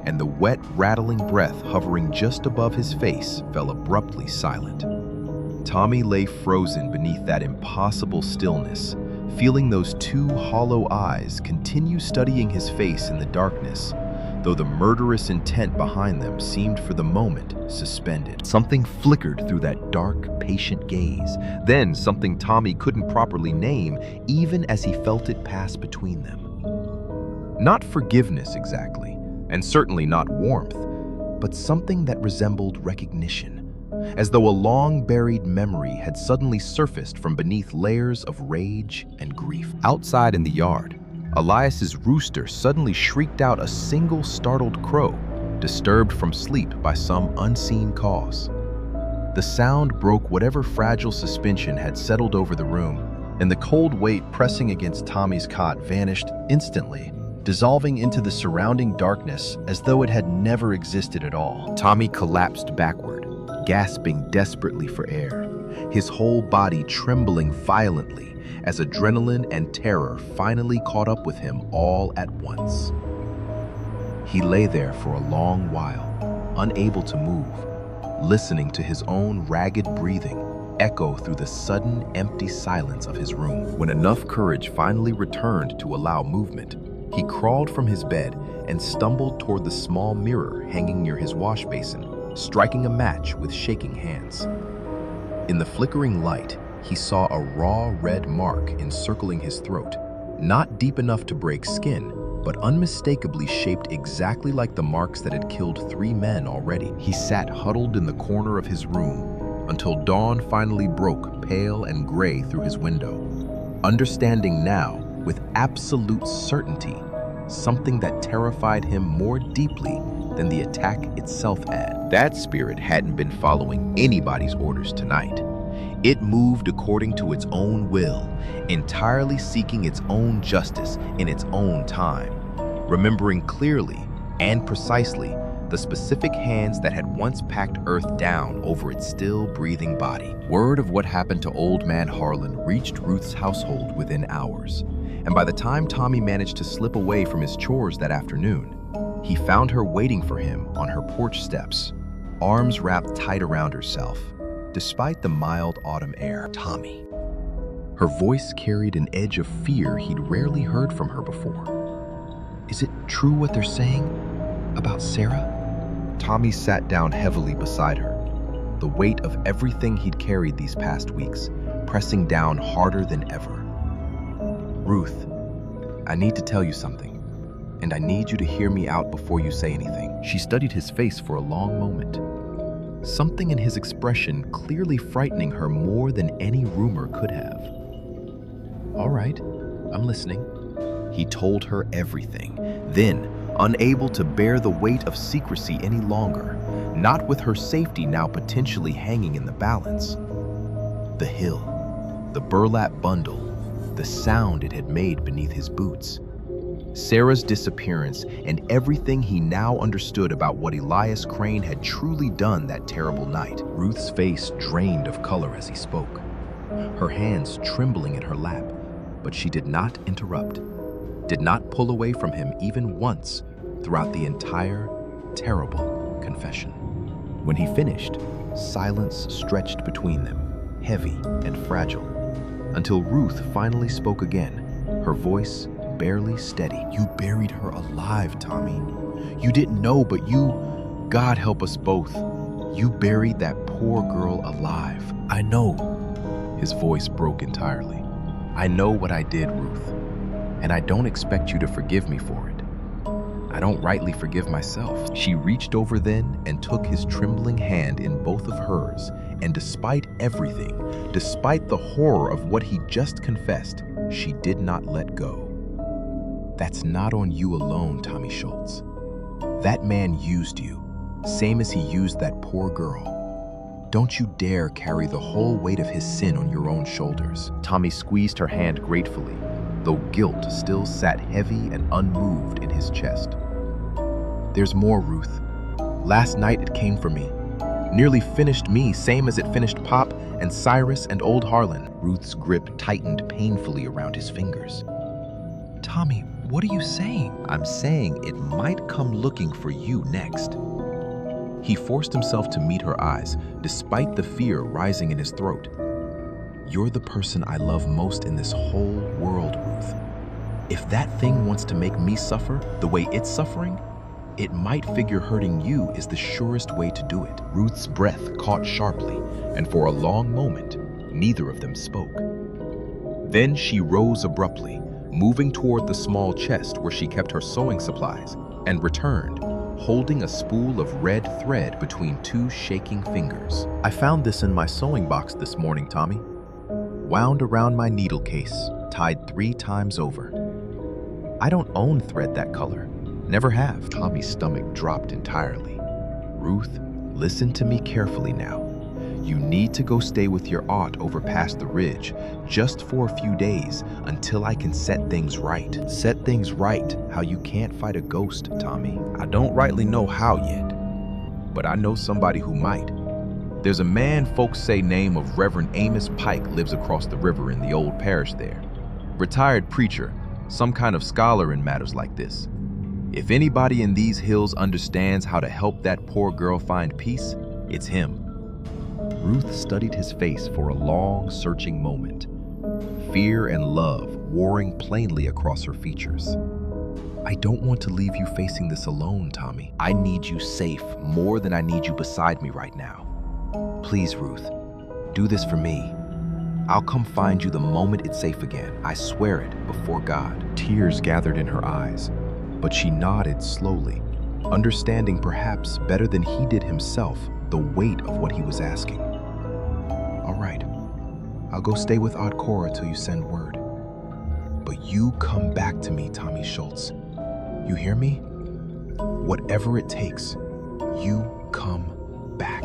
[SPEAKER 1] and the wet, rattling breath hovering just above his face fell abruptly silent. Tommy lay frozen beneath that impossible stillness, feeling those two hollow eyes continue studying his face in the darkness, though the murderous intent behind them seemed for the moment suspended. Something flickered through that dark, patient gaze, then something Tommy couldn't properly name even as he felt it pass between them. Not forgiveness exactly, and certainly not warmth, but something that resembled recognition, as though a long-buried memory had suddenly surfaced from beneath layers of rage and grief. Outside in the yard, Elias's rooster suddenly shrieked out a single startled crow, disturbed from sleep by some unseen cause. The sound broke whatever fragile suspension had settled over the room,
[SPEAKER 2] And the cold weight pressing against Tommy's cot vanished instantly, dissolving into the surrounding darkness as though it had never existed at all.
[SPEAKER 1] Tommy collapsed backward, gasping desperately for air, his whole body trembling violently as adrenaline and terror finally caught up with him all at once. He lay there for a long while, unable to move, listening to his own ragged breathing echo through the sudden empty silence of his room. When enough courage finally returned to allow movement, he crawled from his bed and stumbled toward the small mirror hanging near his wash basin, striking a match with shaking hands. In the flickering light, he saw a raw red mark encircling his throat, not deep enough to break skin, but unmistakably shaped exactly like the marks that had killed 3 men already. He sat huddled in the corner of his room until dawn finally broke pale and gray through his window, understanding now with absolute certainty something that terrified him more deeply than the attack itself had. That spirit hadn't been following anybody's orders tonight. It moved according to its own will, entirely seeking its own justice in its own time, remembering clearly and precisely the specific hands that had once packed Earth down over its still breathing body. Word of what happened to Old Man Harlan reached Ruth's household within hours, and by the time Tommy managed to slip away from his chores that afternoon, he found her waiting for him on her porch steps, arms wrapped tight around herself, despite the mild autumn air. Tommy. Her voice carried an edge of fear he'd rarely heard from her before. Is it true what they're saying about Sarah? Tommy sat down heavily beside her, the weight of everything he'd carried these past weeks pressing down harder than ever. Ruth, I need to tell you something, and I need you to hear me out before you say anything. She studied his face for a long moment, something in his expression clearly frightening her more than any rumor could have. All right, I'm listening. He told her everything. Then, unable to bear the weight of secrecy any longer, not with her safety now potentially hanging in the balance. The hill, the burlap bundle, the sound it had made beneath his boots. Sarah's disappearance and everything he now understood about what Elias Crane had truly done that terrible night. Ruth's face drained of color as he spoke, her hands trembling in her lap, but she did not interrupt, did not pull away from him even once throughout the entire terrible confession. When he finished, silence stretched between them, heavy and fragile, until Ruth finally spoke again, her voice barely steady. You buried her alive, Tommy. You didn't know, but you, God help us both, you buried that poor girl alive. I know. His voice broke entirely. I know what I did, Ruth, and I don't expect you to forgive me for it. I don't rightly forgive myself. She reached over then and took his trembling hand in both of hers, and despite everything, despite the horror of what he just confessed, she did not let go. That's not on you alone, Tommy Schultz. That man used you, same as he used that poor girl. Don't you dare carry the whole weight of his sin on your own shoulders.
[SPEAKER 2] Tommy squeezed her hand gratefully, though guilt still sat heavy and unmoved in his chest.
[SPEAKER 3] There's more, Ruth. Last night it came for me. Nearly finished me, same as it finished Pop and Cyrus and old Harlan.
[SPEAKER 2] Ruth's grip tightened painfully around his fingers.
[SPEAKER 3] Tommy, what are you saying?
[SPEAKER 1] I'm saying it might come looking for you next. He forced himself to meet her eyes, despite the fear rising in his throat. You're the person I love most in this whole world, Ruth. If that thing wants to make me suffer the way it's suffering, it might figure hurting you is the surest way to do it.
[SPEAKER 2] Ruth's breath caught sharply, and for a long moment, neither of them spoke.
[SPEAKER 1] Then she rose abruptly, moving toward the small chest where she kept her sewing supplies, and returned, holding a spool of red thread between two shaking fingers.
[SPEAKER 2] I found this in my sewing box this morning, Tommy. Wound around my needle case, tied 3 times over. I don't own thread that color. Never have.
[SPEAKER 3] Tommy's stomach dropped entirely. Ruth, listen to me carefully now. You need to go stay with your aunt over past the ridge, just for a few days, until I can set things right.
[SPEAKER 2] Set things right how you can't fight a ghost, Tommy.
[SPEAKER 3] I don't rightly know how yet, but I know somebody who might. There's a man folks say name of Reverend Amos Pike lives across the river in the old parish there. Retired preacher, some kind of scholar in matters like this. If anybody in these hills understands how to help that poor girl find peace, it's him.
[SPEAKER 2] Ruth studied his face for a long, searching moment. Fear and love warring plainly across her features.
[SPEAKER 3] I don't want to leave you facing this alone, Tommy. I need you safe more than I need you beside me right now. Please, Ruth, do this for me. I'll come find you the moment it's safe again. I swear it before God.
[SPEAKER 2] Tears gathered in her eyes, but she nodded slowly, understanding perhaps better than he did himself the weight of what he was asking.
[SPEAKER 3] All right, I'll go stay with Aunt Cora till you send word. But you come back to me, Tommy Schultz. You hear me? Whatever it takes, you come back.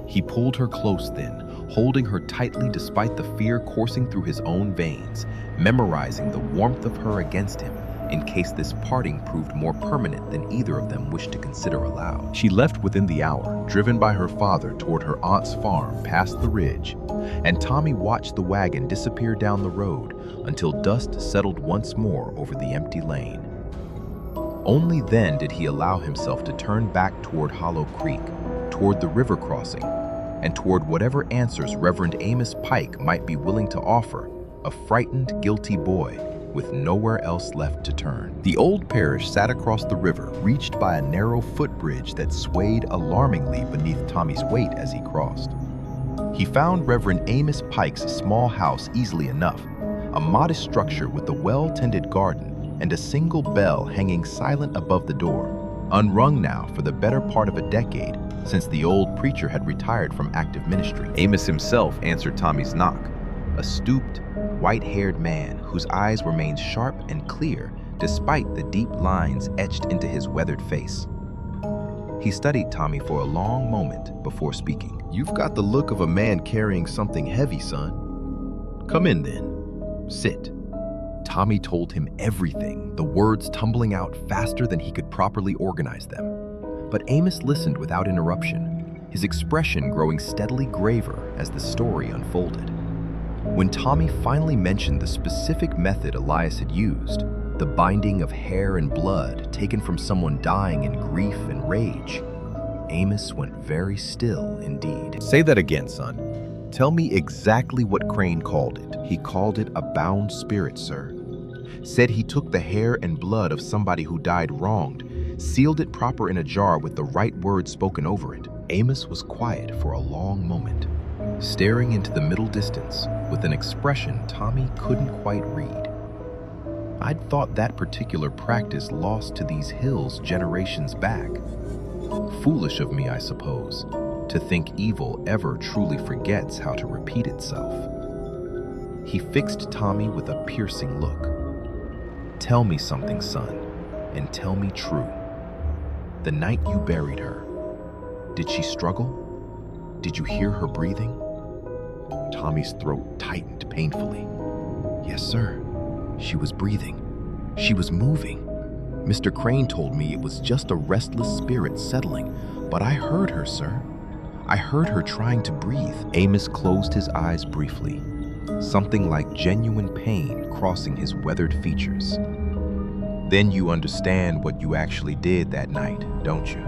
[SPEAKER 1] He pulled her close then, holding her tightly despite the fear coursing through his own veins, memorizing the warmth of her against him, in case this parting proved more permanent than either of them wished to consider aloud.
[SPEAKER 2] She left within the hour, driven by her father toward her aunt's farm past the ridge, and Tommy watched the wagon disappear down the road until dust settled once more over the empty lane. Only then did he allow himself to turn back toward Hollow Creek, toward the river crossing, and toward whatever answers Reverend Amos Pike might be willing to offer a frightened, guilty boy with nowhere else left to turn. The old parish sat across the river, reached by a narrow footbridge that swayed alarmingly beneath Tommy's weight as he crossed. He found Reverend Amos Pike's small house easily enough, a modest structure with a well-tended garden and a single bell hanging silent above the door, unrung now for the better part of a decade since the old preacher had retired from active ministry.
[SPEAKER 1] Amos himself answered Tommy's knock, a stooped, white-haired man whose eyes remained sharp and clear despite the deep lines etched into his weathered face. He studied Tommy for a long moment before speaking.
[SPEAKER 2] You've got the look of a man carrying something heavy, son. Come in then. Sit.
[SPEAKER 1] Tommy told him everything, the words tumbling out faster than he could properly organize them. But Amos listened without interruption, his expression growing steadily graver as the story unfolded. When Tommy finally mentioned the specific method Elias had used, the binding of hair and blood taken from someone dying in grief and rage, Amos went very still indeed.
[SPEAKER 2] Say that again, son. Tell me exactly what Crane called it.
[SPEAKER 3] He called it a bound spirit, sir. Said he took the hair and blood of somebody who died wronged, sealed it proper in a jar with the right words spoken over it. Amos was quiet for a long moment, staring into the middle distance with an expression Tommy couldn't quite read.
[SPEAKER 2] I'd thought that particular practice lost to these hills generations back. Foolish of me, I suppose, to think evil ever truly forgets how to repeat itself. He fixed Tommy with a piercing look. Tell me something, son, and tell me true. The night you buried her, did she struggle? Did you hear her breathing? Tommy's throat tightened painfully. Yes, sir. She was breathing. She was moving. Mr. Crane told me it was just a restless spirit settling, but I heard her, sir. I heard her trying to breathe. Amos closed his eyes briefly, something like genuine pain crossing his weathered features. Then you understand what you actually did that night, don't you?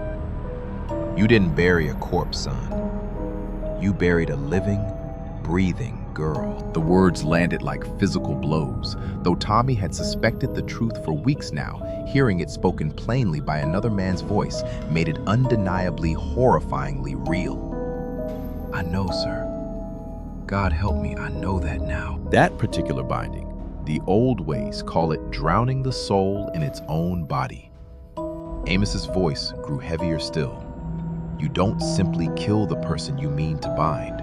[SPEAKER 2] You didn't bury a corpse, son. You buried a living, breathing girl. The words landed like physical blows, though Tommy had suspected the truth for weeks now. Hearing it spoken plainly by another man's voice made it undeniably, horrifyingly real. I know, sir. God help me, I know that now. That particular binding, the old ways call it drowning the soul in its own body. Amos's voice grew heavier still. You don't simply kill the person you mean to bind.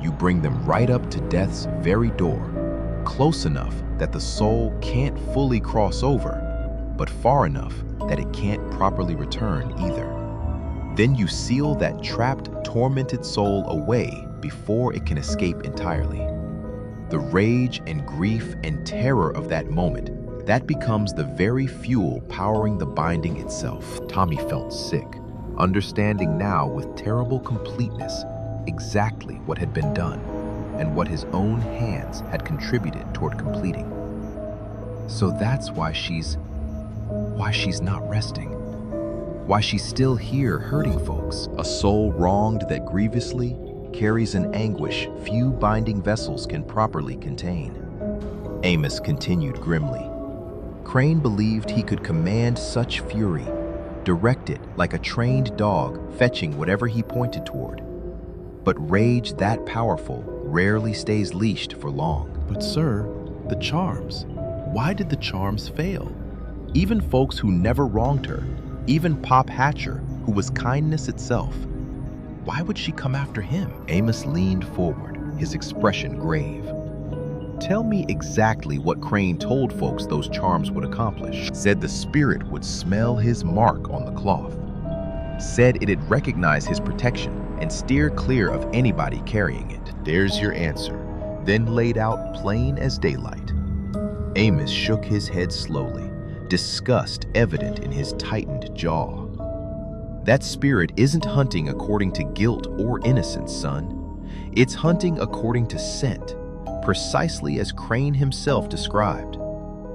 [SPEAKER 2] You bring them right up to death's very door, close enough that the soul can't fully cross over, but far enough that it can't properly return either. Then you seal that trapped, tormented soul away before it can escape entirely. The rage and grief and terror of that moment, that becomes the very fuel powering the binding itself. Tommy felt sick, understanding now with terrible completeness exactly what had been done and what his own hands had contributed toward completing. So that's why she's not resting. Why she's still here hurting folks. A soul wronged that grievously carries an anguish few binding vessels can properly contain. Amos continued grimly. Crane believed he could command such fury, direct it like a trained dog fetching whatever he pointed toward. But rage that powerful rarely stays leashed for long. But sir, the charms. Why did the charms fail? Even folks who never wronged her, even Pop Hatcher, who was kindness itself, why would she come after him? Amos leaned forward, his expression grave. Tell me exactly what Crane told folks those charms would accomplish. Said the spirit would smell his mark on the cloth. Said it'd recognize his protection and steer clear of anybody carrying it. There's your answer, then laid out plain as daylight. Amos shook his head slowly, disgust evident in his tightened jaw. That spirit isn't hunting according to guilt or innocence, son. It's hunting according to scent, precisely as Crane himself described.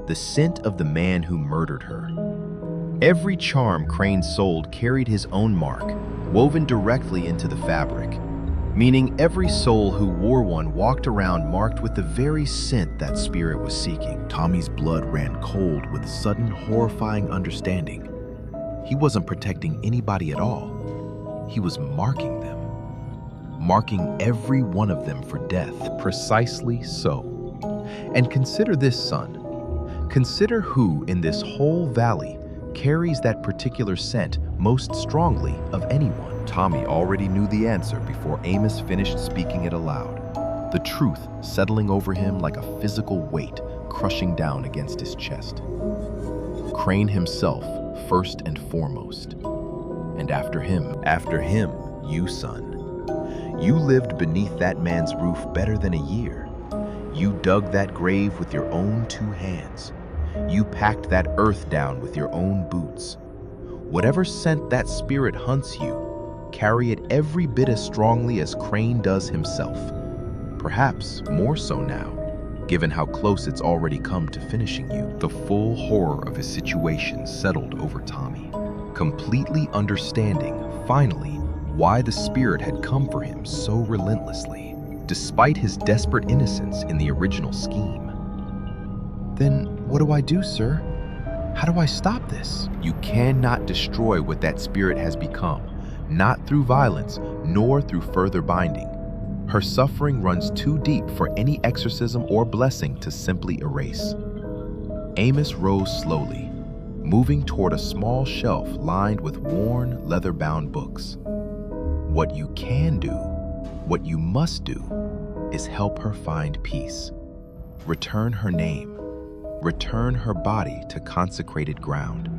[SPEAKER 2] The scent of the man who murdered her. Every charm Crane sold carried his own mark, woven directly into the fabric, meaning every soul who wore one walked around marked with the very scent that spirit was seeking. Tommy's blood ran cold with sudden, horrifying understanding. He wasn't protecting anybody at all. He was marking them. Marking every one of them for death. Precisely so. And consider this, son. Consider who in this whole valley carries that particular scent most strongly of anyone. Tommy already knew the answer before Amos finished speaking it aloud, the truth settling over him like a physical weight crushing down against his chest. Crane himself, first and foremost. And after him, you, son. You lived beneath that man's roof better than a year. You dug that grave with your own 2 hands. You packed that earth down with your own boots. Whatever scent that spirit hunts you, carry it every bit as strongly as Crane does himself. Perhaps more so now, given how close it's already come to finishing you. The full horror of his situation settled over Tommy, completely understanding, finally, why the spirit had come for him so relentlessly, despite his desperate innocence in the original scheme. Then what do I do, sir? How do I stop this? You cannot destroy what that spirit has become, not through violence, nor through further binding. Her suffering runs too deep for any exorcism or blessing to simply erase. Amos rose slowly, moving toward a small shelf lined with worn, leather-bound books. What you can do, what you must do, is help her find peace. Return her name. Return her body to consecrated ground.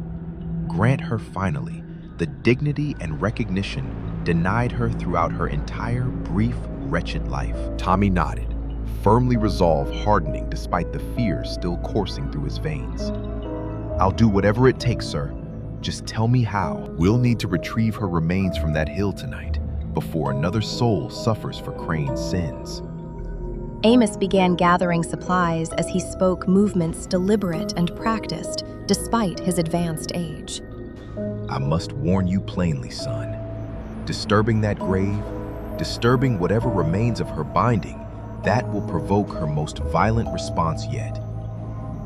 [SPEAKER 2] Grant her finally the dignity and recognition denied her throughout her entire brief, wretched life.
[SPEAKER 1] Tommy nodded, firmly resolve hardening despite the fear still coursing through his veins.
[SPEAKER 2] I'll do whatever it takes, sir. Just tell me how.
[SPEAKER 1] We'll need to retrieve her remains from that hill tonight before another soul suffers for Crane's sins.
[SPEAKER 4] Amos began gathering supplies as he spoke movements deliberate and practiced, despite his advanced age.
[SPEAKER 2] I must warn you plainly, son. Disturbing that grave, disturbing whatever remains of her binding, that will provoke her most violent response yet.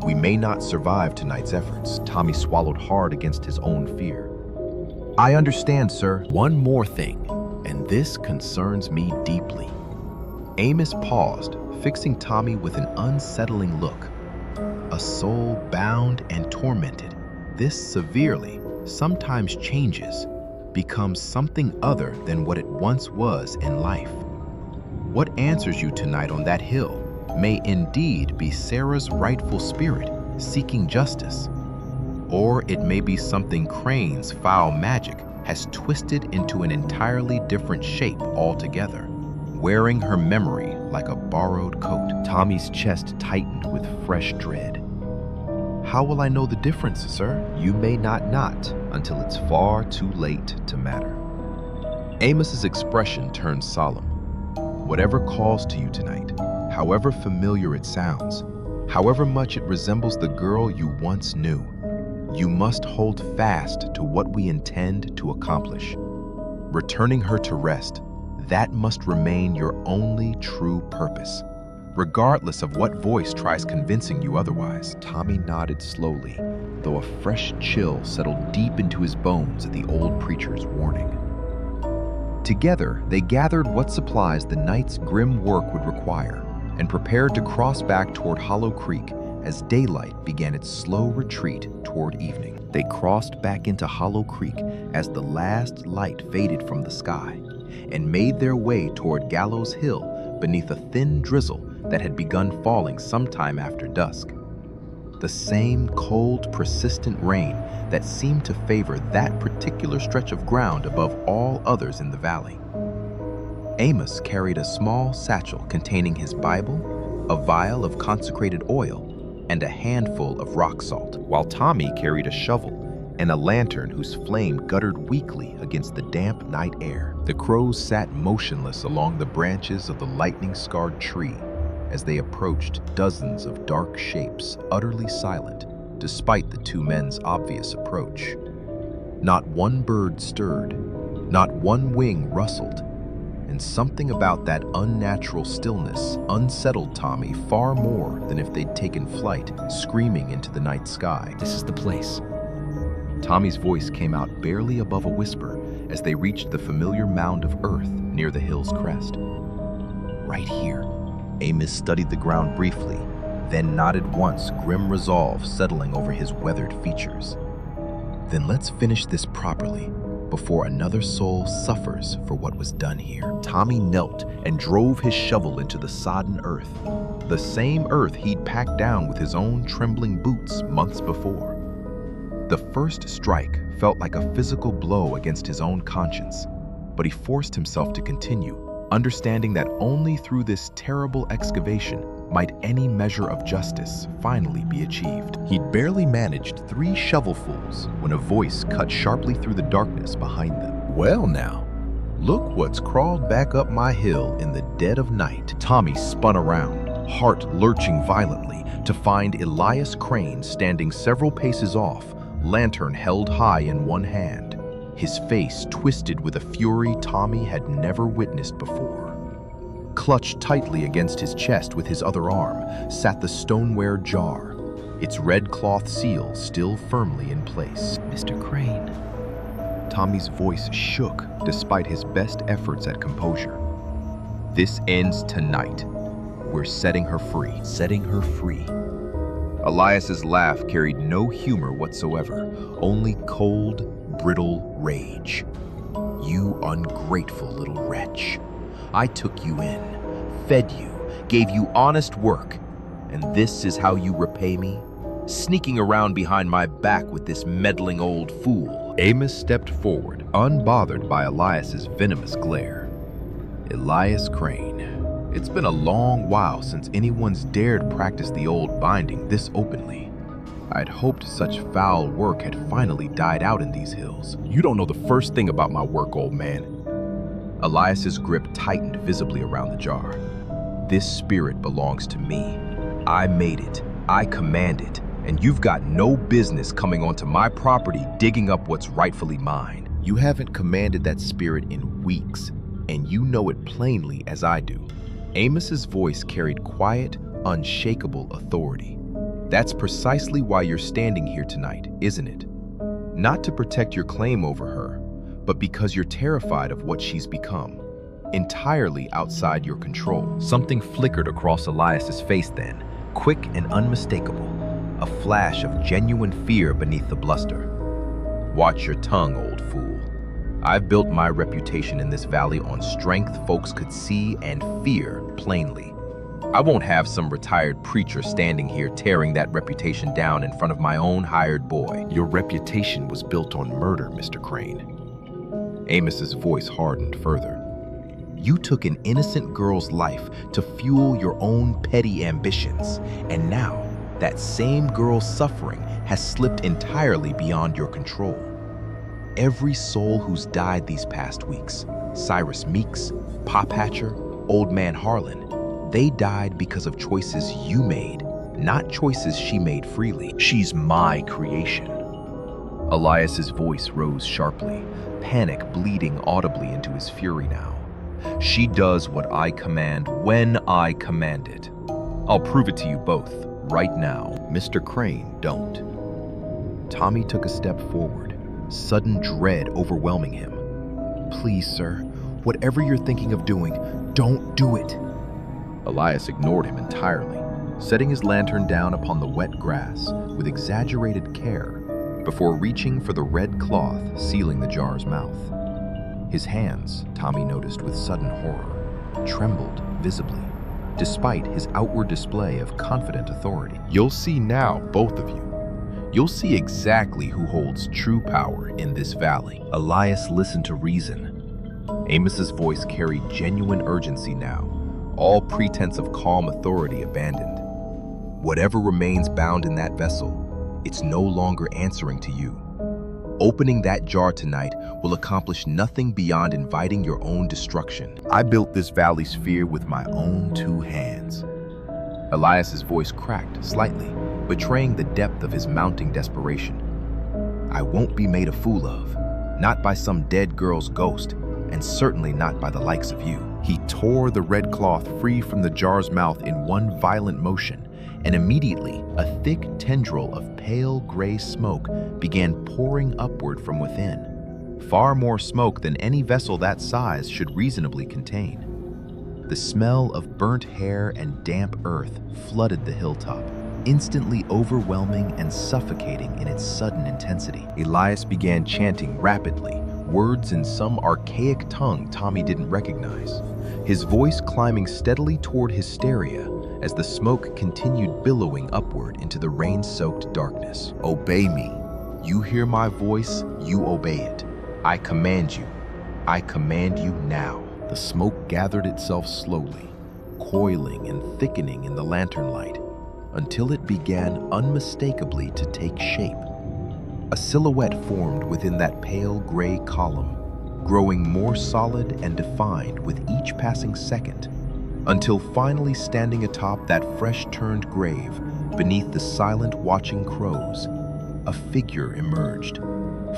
[SPEAKER 2] We may not survive tonight's efforts. Tommy swallowed hard against his own fear. I understand, sir.
[SPEAKER 1] One more thing, and this concerns me deeply.
[SPEAKER 2] Amos paused, fixing Tommy with an unsettling look. A soul bound and tormented, this severely, sometimes changes, becomes something other than what it once was in life. What answers you tonight on that hill may indeed be Sarah's rightful spirit seeking justice, or it may be something Crane's foul magic has twisted into an entirely different shape altogether, wearing her memory like a borrowed coat.
[SPEAKER 1] Tommy's chest tightened with fresh dread.
[SPEAKER 2] How will I know the difference, sir?
[SPEAKER 1] You may not until it's far too late to matter.
[SPEAKER 2] Amos's expression turned solemn. Whatever calls to you tonight, however familiar it sounds, however much it resembles the girl you once knew, you must hold fast to what we intend to accomplish. Returning her to rest, that must remain your only true purpose, regardless of what voice tries convincing you otherwise.
[SPEAKER 1] Tommy nodded slowly, though a fresh chill settled deep into his bones at the old preacher's warning.
[SPEAKER 2] Together, they gathered what supplies the night's grim work would require and prepared to cross back toward Hollow Creek as daylight began its slow retreat toward evening.
[SPEAKER 1] They crossed back into Hollow Creek as the last light faded from the sky
[SPEAKER 2] and made their way toward Gallows Hill beneath a thin drizzle that had begun falling sometime after dusk. The same cold, persistent rain that seemed to favor that particular stretch of ground above all others in the valley. Amos carried a small satchel containing his Bible, a vial of consecrated oil, and a handful of rock salt,
[SPEAKER 1] while Tommy carried a shovel and a lantern whose flame guttered weakly against the damp night air.
[SPEAKER 2] The crows sat motionless along the branches of the lightning-scarred tree as they approached, dozens of dark shapes, utterly silent, despite the two men's obvious approach. Not one bird stirred, not one wing rustled, and something about that unnatural stillness unsettled Tommy far more than if they'd taken flight, screaming into the night sky.
[SPEAKER 1] This is the place.
[SPEAKER 2] Tommy's voice came out barely above a whisper as they reached the familiar mound of earth near the hill's crest. Right here. Amos studied the ground briefly, then nodded once, grim resolve settling over his weathered features. Then let's finish this properly before another soul suffers for what was done here.
[SPEAKER 1] Tommy knelt and drove his shovel into the sodden earth,
[SPEAKER 2] the same earth he'd packed down with his own trembling boots months before. The first strike felt like a physical blow against his own conscience, but he forced himself to continue, understanding that only through this terrible excavation might any measure of justice finally be achieved.
[SPEAKER 1] He'd barely managed 3 shovelfuls when a voice cut sharply through the darkness behind them.
[SPEAKER 2] Well now, look what's crawled back up my hill in the dead of night. Tommy spun around, heart lurching violently, to find Elias Crane standing several paces off, lantern held high in one hand, his face twisted with a fury Tommy had never witnessed before. Clutched tightly against his chest with his other arm sat the stoneware jar, its red cloth seal still firmly in place.
[SPEAKER 1] Mr. Crane.
[SPEAKER 2] Tommy's voice shook despite his best efforts at composure. This ends tonight. We're setting her free.
[SPEAKER 1] Setting her free. Elias's laugh carried no humor whatsoever, only cold, brittle rage. "You ungrateful little wretch. I took you in, fed you, gave you honest work, and this is how you repay me? Sneaking around behind my back with this meddling old fool." Amos stepped forward, unbothered by Elias's venomous glare. "Elias Crane, it's been a long while since anyone's dared practice the old binding this openly. I'd hoped such foul work had finally died out in these hills."
[SPEAKER 3] You don't know the first thing about my work, old man.
[SPEAKER 1] Elias's grip tightened visibly around the jar. "This spirit belongs to me. I made it. I command it. And you've got no business coming onto my property digging up what's rightfully mine." "You haven't commanded that spirit in weeks, and you know it plainly as I do." Amos's voice carried quiet, unshakable authority. "That's precisely why you're standing here tonight, isn't it? Not to protect your claim over her, but because you're terrified of what she's become, entirely outside your control." Something flickered across Elias's face then, quick and unmistakable, a flash of genuine fear beneath the bluster. "Watch your tongue, old fool. I've built my reputation in this valley on strength folks could see and fear plainly. I won't have some retired preacher standing here tearing that reputation down in front of my own hired boy."
[SPEAKER 3] Your reputation was built on murder, Mr. Crane.
[SPEAKER 1] Amos's voice hardened further. "You took an innocent girl's life to fuel your own petty ambitions, and now that same girl's suffering has slipped entirely beyond your control. Every soul who's died these past weeks, Cyrus Meeks, Pop Hatcher, Old Man Harlan, they died because of choices you made, not choices she made freely. She's my creation." Elias's voice rose sharply, panic bleeding audibly into his fury now. "She does what I command when I command it. I'll prove it to you both, right now." "Mr. Crane, don't." Tommy took a step forward, sudden dread overwhelming him. "Please, sir, whatever you're thinking of doing, don't do it." Elias ignored him entirely, setting his lantern down upon the wet grass with exaggerated care before reaching for the red cloth sealing the jar's mouth. His hands, Tommy noticed with sudden horror, trembled visibly, despite his outward display of confident authority. "You'll see now, both of you. You'll see exactly who holds true power in this valley." Elias listened to reason. Amos's voice carried genuine urgency now, all pretense of calm authority abandoned. "Whatever remains bound in that vessel, it's no longer answering to you. Opening that jar tonight will accomplish nothing beyond inviting your own destruction. I built this valley sphere with my own two hands." Elias's voice cracked slightly, betraying the depth of his mounting desperation. "I won't be made a fool of, not by some dead girl's ghost, and certainly not by the likes of you." He tore the red cloth free from the jar's mouth in one violent motion, and immediately a thick tendril of pale gray smoke began pouring upward from within. Far more smoke than any vessel that size should reasonably contain. The smell of burnt hair and damp earth flooded the hilltop, instantly overwhelming and suffocating in its sudden intensity. Elias began chanting rapidly, words in some archaic tongue Tommy didn't recognize, his voice climbing steadily toward hysteria as the smoke continued billowing upward into the rain-soaked darkness. "Obey me. You hear my voice, you obey it. I command you. I command you now." The smoke gathered itself slowly, coiling and thickening in the lantern light, until it began unmistakably to take shape. A silhouette formed within that pale gray column, growing more solid and defined with each passing second, until finally standing atop that fresh-turned grave beneath the silent watching crows, a figure emerged,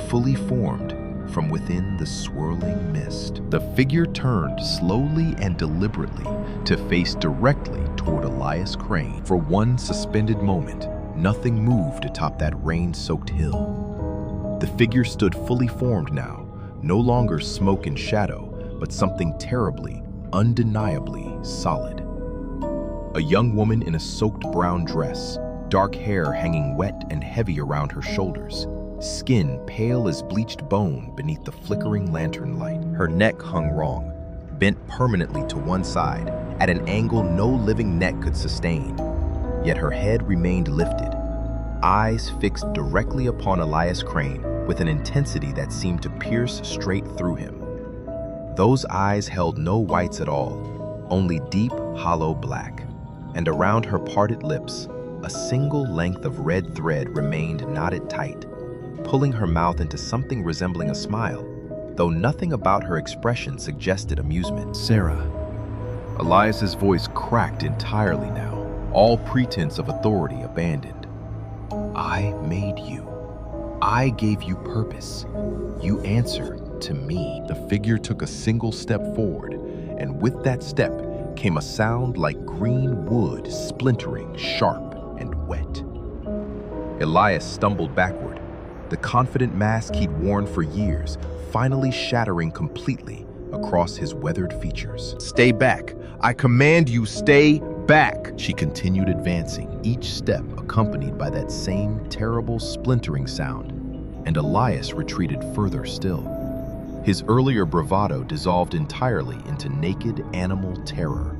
[SPEAKER 1] fully formed from within the swirling mist. The figure turned slowly and deliberately to face directly toward Elias Crane. For one suspended moment, nothing moved atop that rain-soaked hill. The figure stood fully formed now, no longer smoke and shadow, but something terribly, undeniably solid. A young woman in a soaked brown dress,
[SPEAKER 2] dark hair hanging wet and heavy around her shoulders, skin pale as bleached bone beneath the flickering lantern light. Her neck hung wrong, bent permanently to one side, at an angle no living neck could sustain. Yet her head remained lifted, eyes fixed directly upon Elias Crane with an intensity that seemed to pierce straight through him. Those eyes held no whites at all, only deep, hollow black, and around her parted lips, a single length of red thread remained knotted tight, pulling her mouth into something resembling a smile, though nothing about her expression suggested amusement.
[SPEAKER 3] Sarah. Elias's voice cracked entirely now, all pretense of authority abandoned.
[SPEAKER 2] I made you. I gave you purpose. You answer to me.
[SPEAKER 3] The figure took a single step forward, and with that step came a sound like green wood splintering, sharp and wet. Elias stumbled backward, the confident mask he'd worn for years finally shattering completely across his weathered features.
[SPEAKER 2] Stay back. I command you, stay back. She continued advancing, each step accompanied by that same terrible splintering sound, and Elias retreated further still. His earlier bravado dissolved entirely into naked animal terror.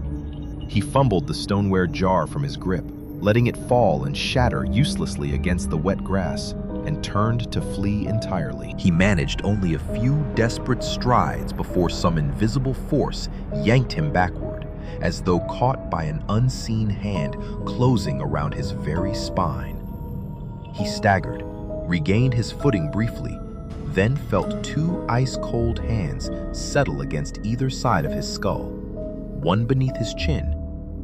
[SPEAKER 2] He fumbled the stoneware jar from his grip, letting it fall and shatter uselessly against the wet grass, and turned to flee entirely.
[SPEAKER 1] He managed only a few desperate strides before some invisible force yanked him backward, as though caught by an unseen hand closing around his very spine. He staggered, regained his footing briefly, then felt two ice-cold hands settle against either side of his skull, one beneath his chin,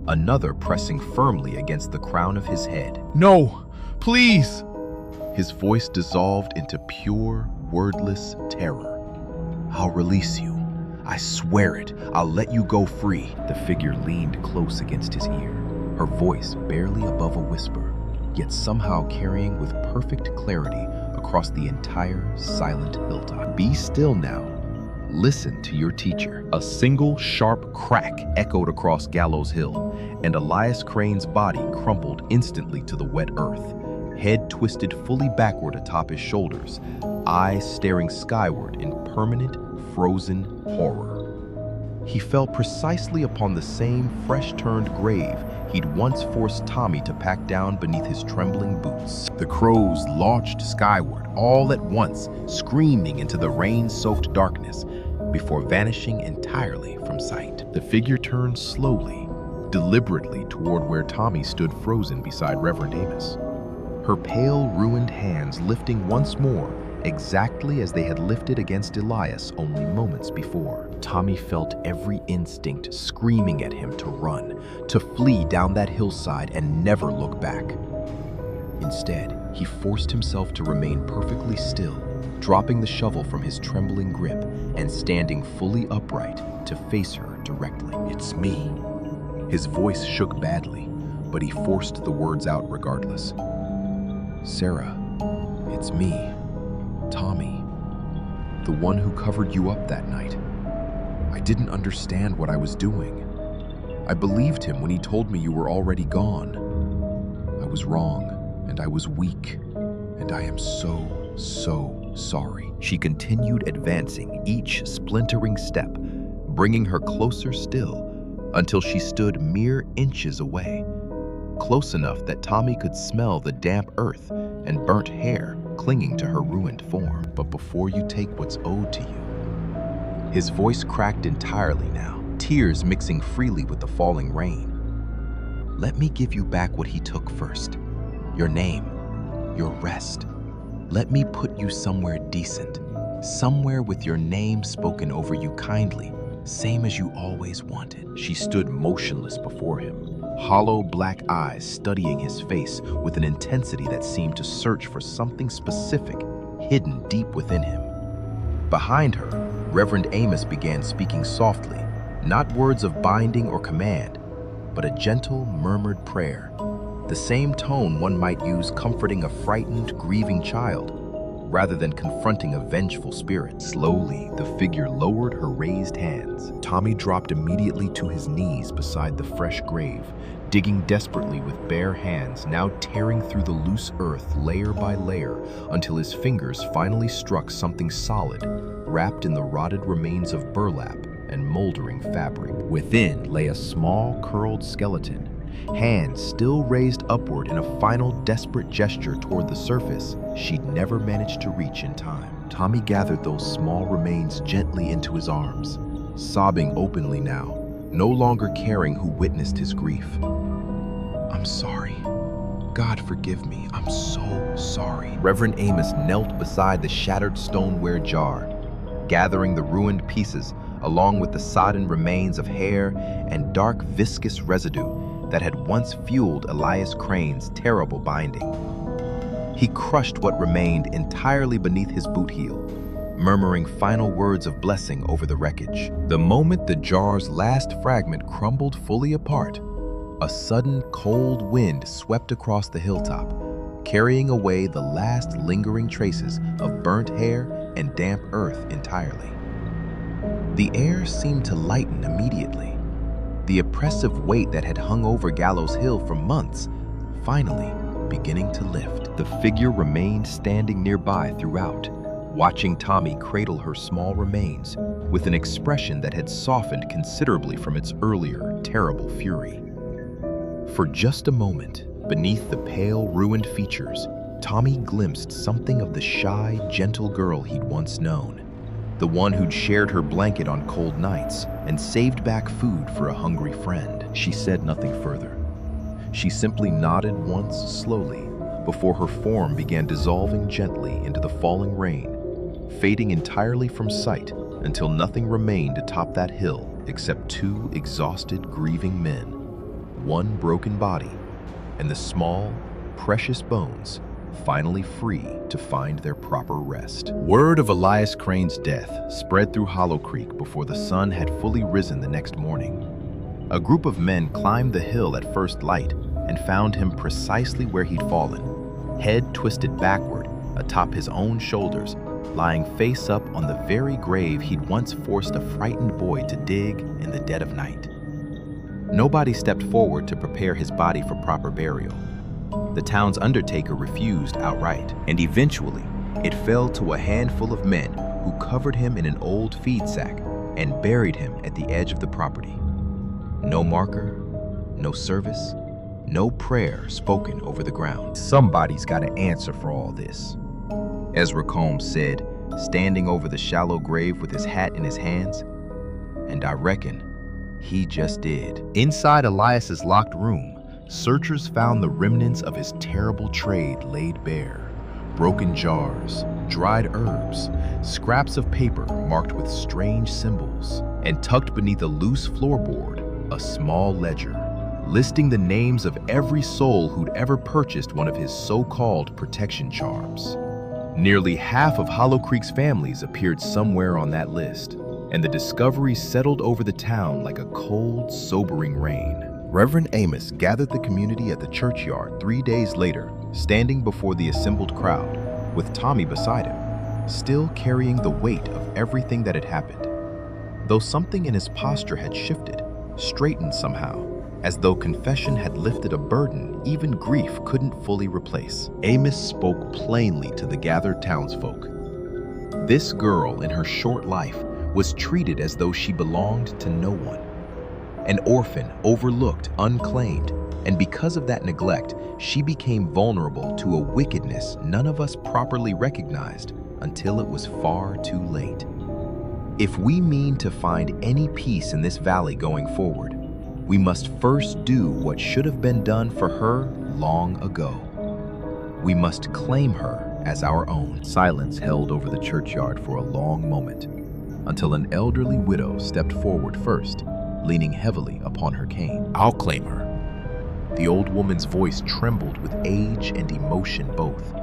[SPEAKER 1] another pressing firmly against the crown of his head.
[SPEAKER 3] No, please! His voice dissolved into pure, wordless terror.
[SPEAKER 2] I'll release you. I swear it. I'll let you go free. The figure leaned close against his ear, her voice barely above a whisper, yet somehow carrying with perfect clarity across the entire silent hilltop.
[SPEAKER 3] Be still now. Listen to your teacher. A single sharp crack echoed across Gallows Hill, and Elias Crane's body crumpled instantly to the wet earth, head twisted fully backward atop his shoulders, eyes staring skyward in permanent, frozen horror. He fell precisely upon the same fresh-turned grave he'd once forced Tommy to pack down beneath his trembling boots.
[SPEAKER 2] The crows launched skyward all at once, screaming into the rain-soaked darkness, before vanishing entirely from sight.
[SPEAKER 3] The figure turned slowly, deliberately toward where Tommy stood frozen beside Reverend Amos, her pale, ruined hands lifting once more, exactly as they had lifted against Elias only moments before.
[SPEAKER 2] Tommy felt every instinct screaming at him to run, to flee down that hillside and never look back. Instead, he forced himself to remain perfectly still, dropping the shovel from his trembling grip and standing fully upright to face her directly.
[SPEAKER 1] It's me. His voice shook badly, but he forced the words out regardless. Sarah, it's me, Tommy, the one who covered you up that night. I didn't understand what I was doing. I believed him when he told me you were already gone. I was wrong, and I was weak, and I am so sorry.
[SPEAKER 2] She continued advancing each splintering step, bringing her closer still, until she stood mere inches away, close enough that Tommy could smell the damp earth and burnt hair clinging to her ruined form.
[SPEAKER 1] But before you take what's owed to you, his voice cracked entirely now, tears mixing freely with the falling rain. Let me give you back what he took first. Your name, your rest. Let me put you somewhere decent, somewhere with your name spoken over you kindly, same as you always wanted. She stood motionless before him, hollow black eyes studying his face with an intensity that seemed to search for something specific hidden deep within him. Behind her, Reverend Amos began speaking softly, not words of binding or command, but a gentle, murmured prayer, the same tone one might use comforting a frightened, grieving child.
[SPEAKER 2] rather than confronting a vengeful spirit.
[SPEAKER 1] Slowly, the figure lowered her raised hands. Tommy dropped immediately to his knees beside the fresh grave, digging desperately with bare hands, now tearing through the loose earth layer by layer until his fingers finally struck something solid, wrapped in the rotted remains of burlap and moldering fabric. Within lay a small, curled skeleton, hands still raised upward in a final desperate gesture toward the surface she'd never managed to reach in time. Tommy gathered those small remains gently into his arms, sobbing openly now, no longer caring who witnessed his grief. "I'm sorry. God forgive me. I'm so sorry." Reverend Amos knelt beside the shattered stoneware jar, gathering the ruined pieces along with the sodden remains of hair and dark viscous residue that had once fueled Elias Crane's terrible binding. He crushed what remained entirely beneath his boot heel, murmuring final words of blessing over the wreckage. The moment the jar's last fragment crumbled fully apart, a sudden cold wind swept across the hilltop, carrying away the last lingering traces of burnt hair and damp earth entirely. The air seemed to lighten immediately, the oppressive weight that had hung over Gallows Hill for months finally beginning to lift. The figure remained standing nearby throughout, watching Tommy cradle her small remains with an expression that had softened considerably from its earlier terrible fury. For just a moment, beneath the pale, ruined features, Tommy glimpsed something of the shy, gentle girl he'd once known. The one who'd shared her blanket on cold nights and saved back food for a hungry friend. She said nothing further. She simply nodded once slowly before her form began dissolving gently into the falling rain, fading entirely from sight until nothing remained atop that hill except two exhausted, grieving men, one broken body, and the small, precious bones finally free to find their proper rest. Word of Elias Crane's death spread through Hollow Creek before the sun had fully risen the next morning. A group of men climbed the hill at first light and found him precisely where he'd fallen, head twisted backward atop his own shoulders, lying face up on the very grave he'd once forced a frightened boy to dig in the dead of night. Nobody stepped forward to prepare his body for proper burial. The town's undertaker refused outright, and eventually it fell to a handful of men who covered him in an old feed sack and buried him at the edge of the property. No marker, no service, no prayer spoken over the ground. "Somebody's got to answer for all this," Ezra Combs said, standing over the shallow grave with his hat in his hands. And I reckon he just did. Inside Elias's locked room, searchers found the remnants of his terrible trade laid bare. Broken jars, dried herbs, scraps of paper marked with strange symbols, and tucked beneath a loose floorboard, a small ledger, listing the names of every soul who'd ever purchased one of his so-called protection charms. Nearly half of Hollow Creek's families appeared somewhere on that list, and the discovery settled over the town like a cold, sobering rain. Reverend Amos gathered the community at the churchyard 3 days later, standing before the assembled crowd, with Tommy beside him, still carrying the weight of everything that had happened. Though something in his posture had shifted, straightened somehow, as though confession had lifted a burden even grief couldn't fully replace. Amos spoke plainly to the gathered townsfolk. This girl, in her short life, was treated as though she belonged to no one. An orphan, overlooked, unclaimed, and because of that neglect, she became vulnerable to a wickedness none of us properly recognized until it was far too late. If we mean to find any peace in this valley going forward, we must first do what should have been done for her long ago. We must claim her as our own. Silence held over the churchyard for a long moment, until an elderly widow stepped forward first, leaning heavily upon her cane. "I'll claim her." The old woman's voice trembled with age and emotion both.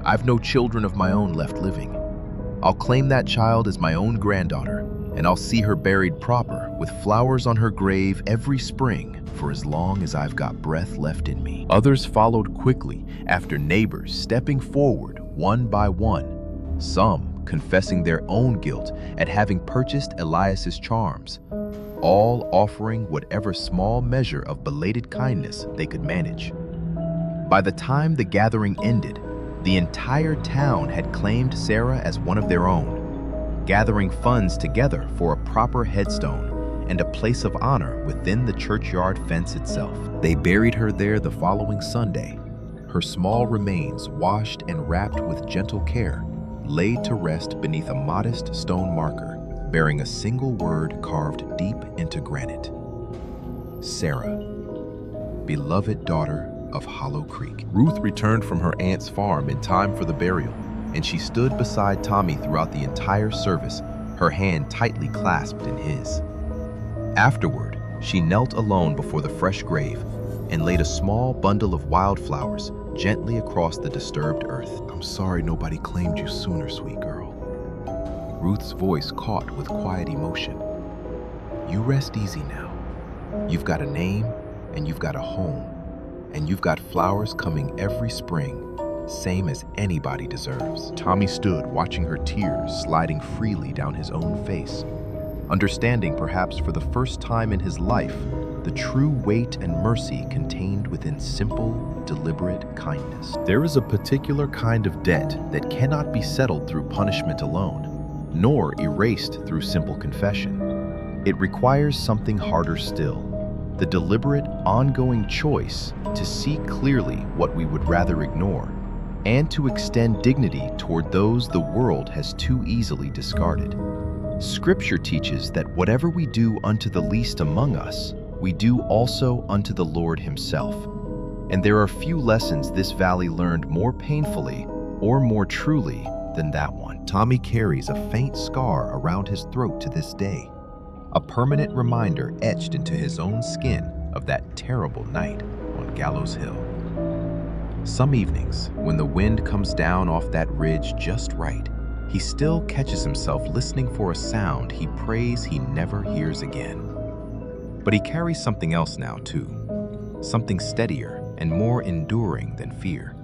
[SPEAKER 1] "I've no children of my own left living. I'll claim that child as my own granddaughter, and I'll see her buried proper, with flowers on her grave every spring for as long as I've got breath left in me." Others followed quickly after neighbors, stepping forward, one by one, some confessing their own guilt at having purchased Elias's charms, all offering whatever small measure of belated kindness they could manage. By the time the gathering ended, the entire town had claimed Sarah as one of their own, gathering funds together for a proper headstone and a place of honor within the churchyard fence itself. They buried her there the following Sunday, her small remains washed and wrapped with gentle care, laid to rest beneath a modest stone marker bearing a single word carved deep into granite. Sarah, beloved daughter of Hollow Creek.
[SPEAKER 3] Ruth returned from her aunt's farm in time for the burial, and she stood beside Tommy throughout the entire service, her hand tightly clasped in his.
[SPEAKER 1] Afterward, she knelt alone before the fresh grave and laid a small bundle of wildflowers gently across the disturbed earth.
[SPEAKER 3] "I'm sorry nobody claimed you sooner, sweet girl." Ruth's voice caught with quiet emotion. "You rest easy now. You've got a name, and you've got a home, and you've got flowers coming every spring, same as anybody deserves."
[SPEAKER 2] Tommy stood watching her tears sliding freely down his own face, understanding perhaps for the first time in his life the true weight and mercy contained within simple, deliberate kindness. There is a particular kind of debt that cannot be settled through punishment alone, nor erased through simple confession. It requires something harder still, the deliberate, ongoing choice to see clearly what we would rather ignore, and to extend dignity toward those the world has too easily discarded. Scripture teaches that whatever we do unto the least among us, we do also unto the Lord Himself. And there are few lessons this valley learned more painfully or more truly than that one.
[SPEAKER 1] Tommy carries a faint scar around his throat to this day, a permanent reminder etched into his own skin of that terrible night on Gallows Hill. Some evenings, when the wind comes down off that ridge just right, he still catches himself listening for a sound he prays he never hears again. But he carries something else now too, something steadier and more enduring than fear.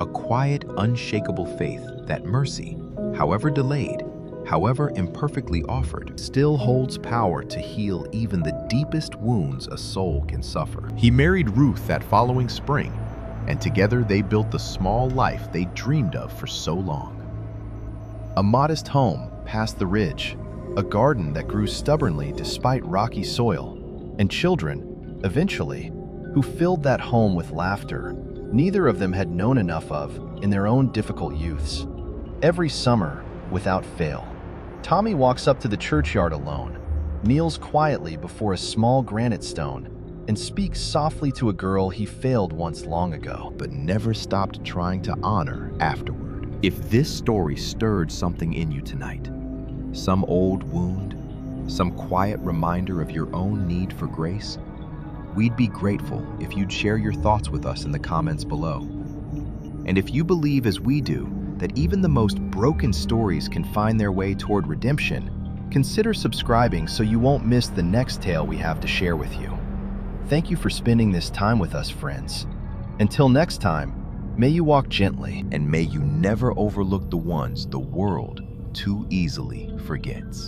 [SPEAKER 1] A quiet, unshakable faith that mercy, however delayed, however imperfectly offered, still holds power to heal even the deepest wounds a soul can suffer.
[SPEAKER 2] He married Ruth that following spring, and together they built the small life they dreamed of for so long. A modest home past the ridge, a garden that grew stubbornly despite rocky soil, and children, eventually, who filled that home with laughter neither of them had known enough of in their own difficult youths. Every summer, without fail, Tommy walks up to the churchyard alone, kneels quietly before a small granite stone, and speaks softly to a girl he failed once long ago, but never stopped trying to honor afterward.
[SPEAKER 1] If this story stirred something in you tonight, some old wound, some quiet reminder of your own need for grace, we'd be grateful if you'd share your thoughts with us in the comments below. And if you believe as we do that even the most broken stories can find their way toward redemption, consider subscribing so you won't miss the next tale we have to share with you. Thank you for spending this time with us, friends. Until next time, may you walk gently, and may you never overlook the ones the world too easily forgets.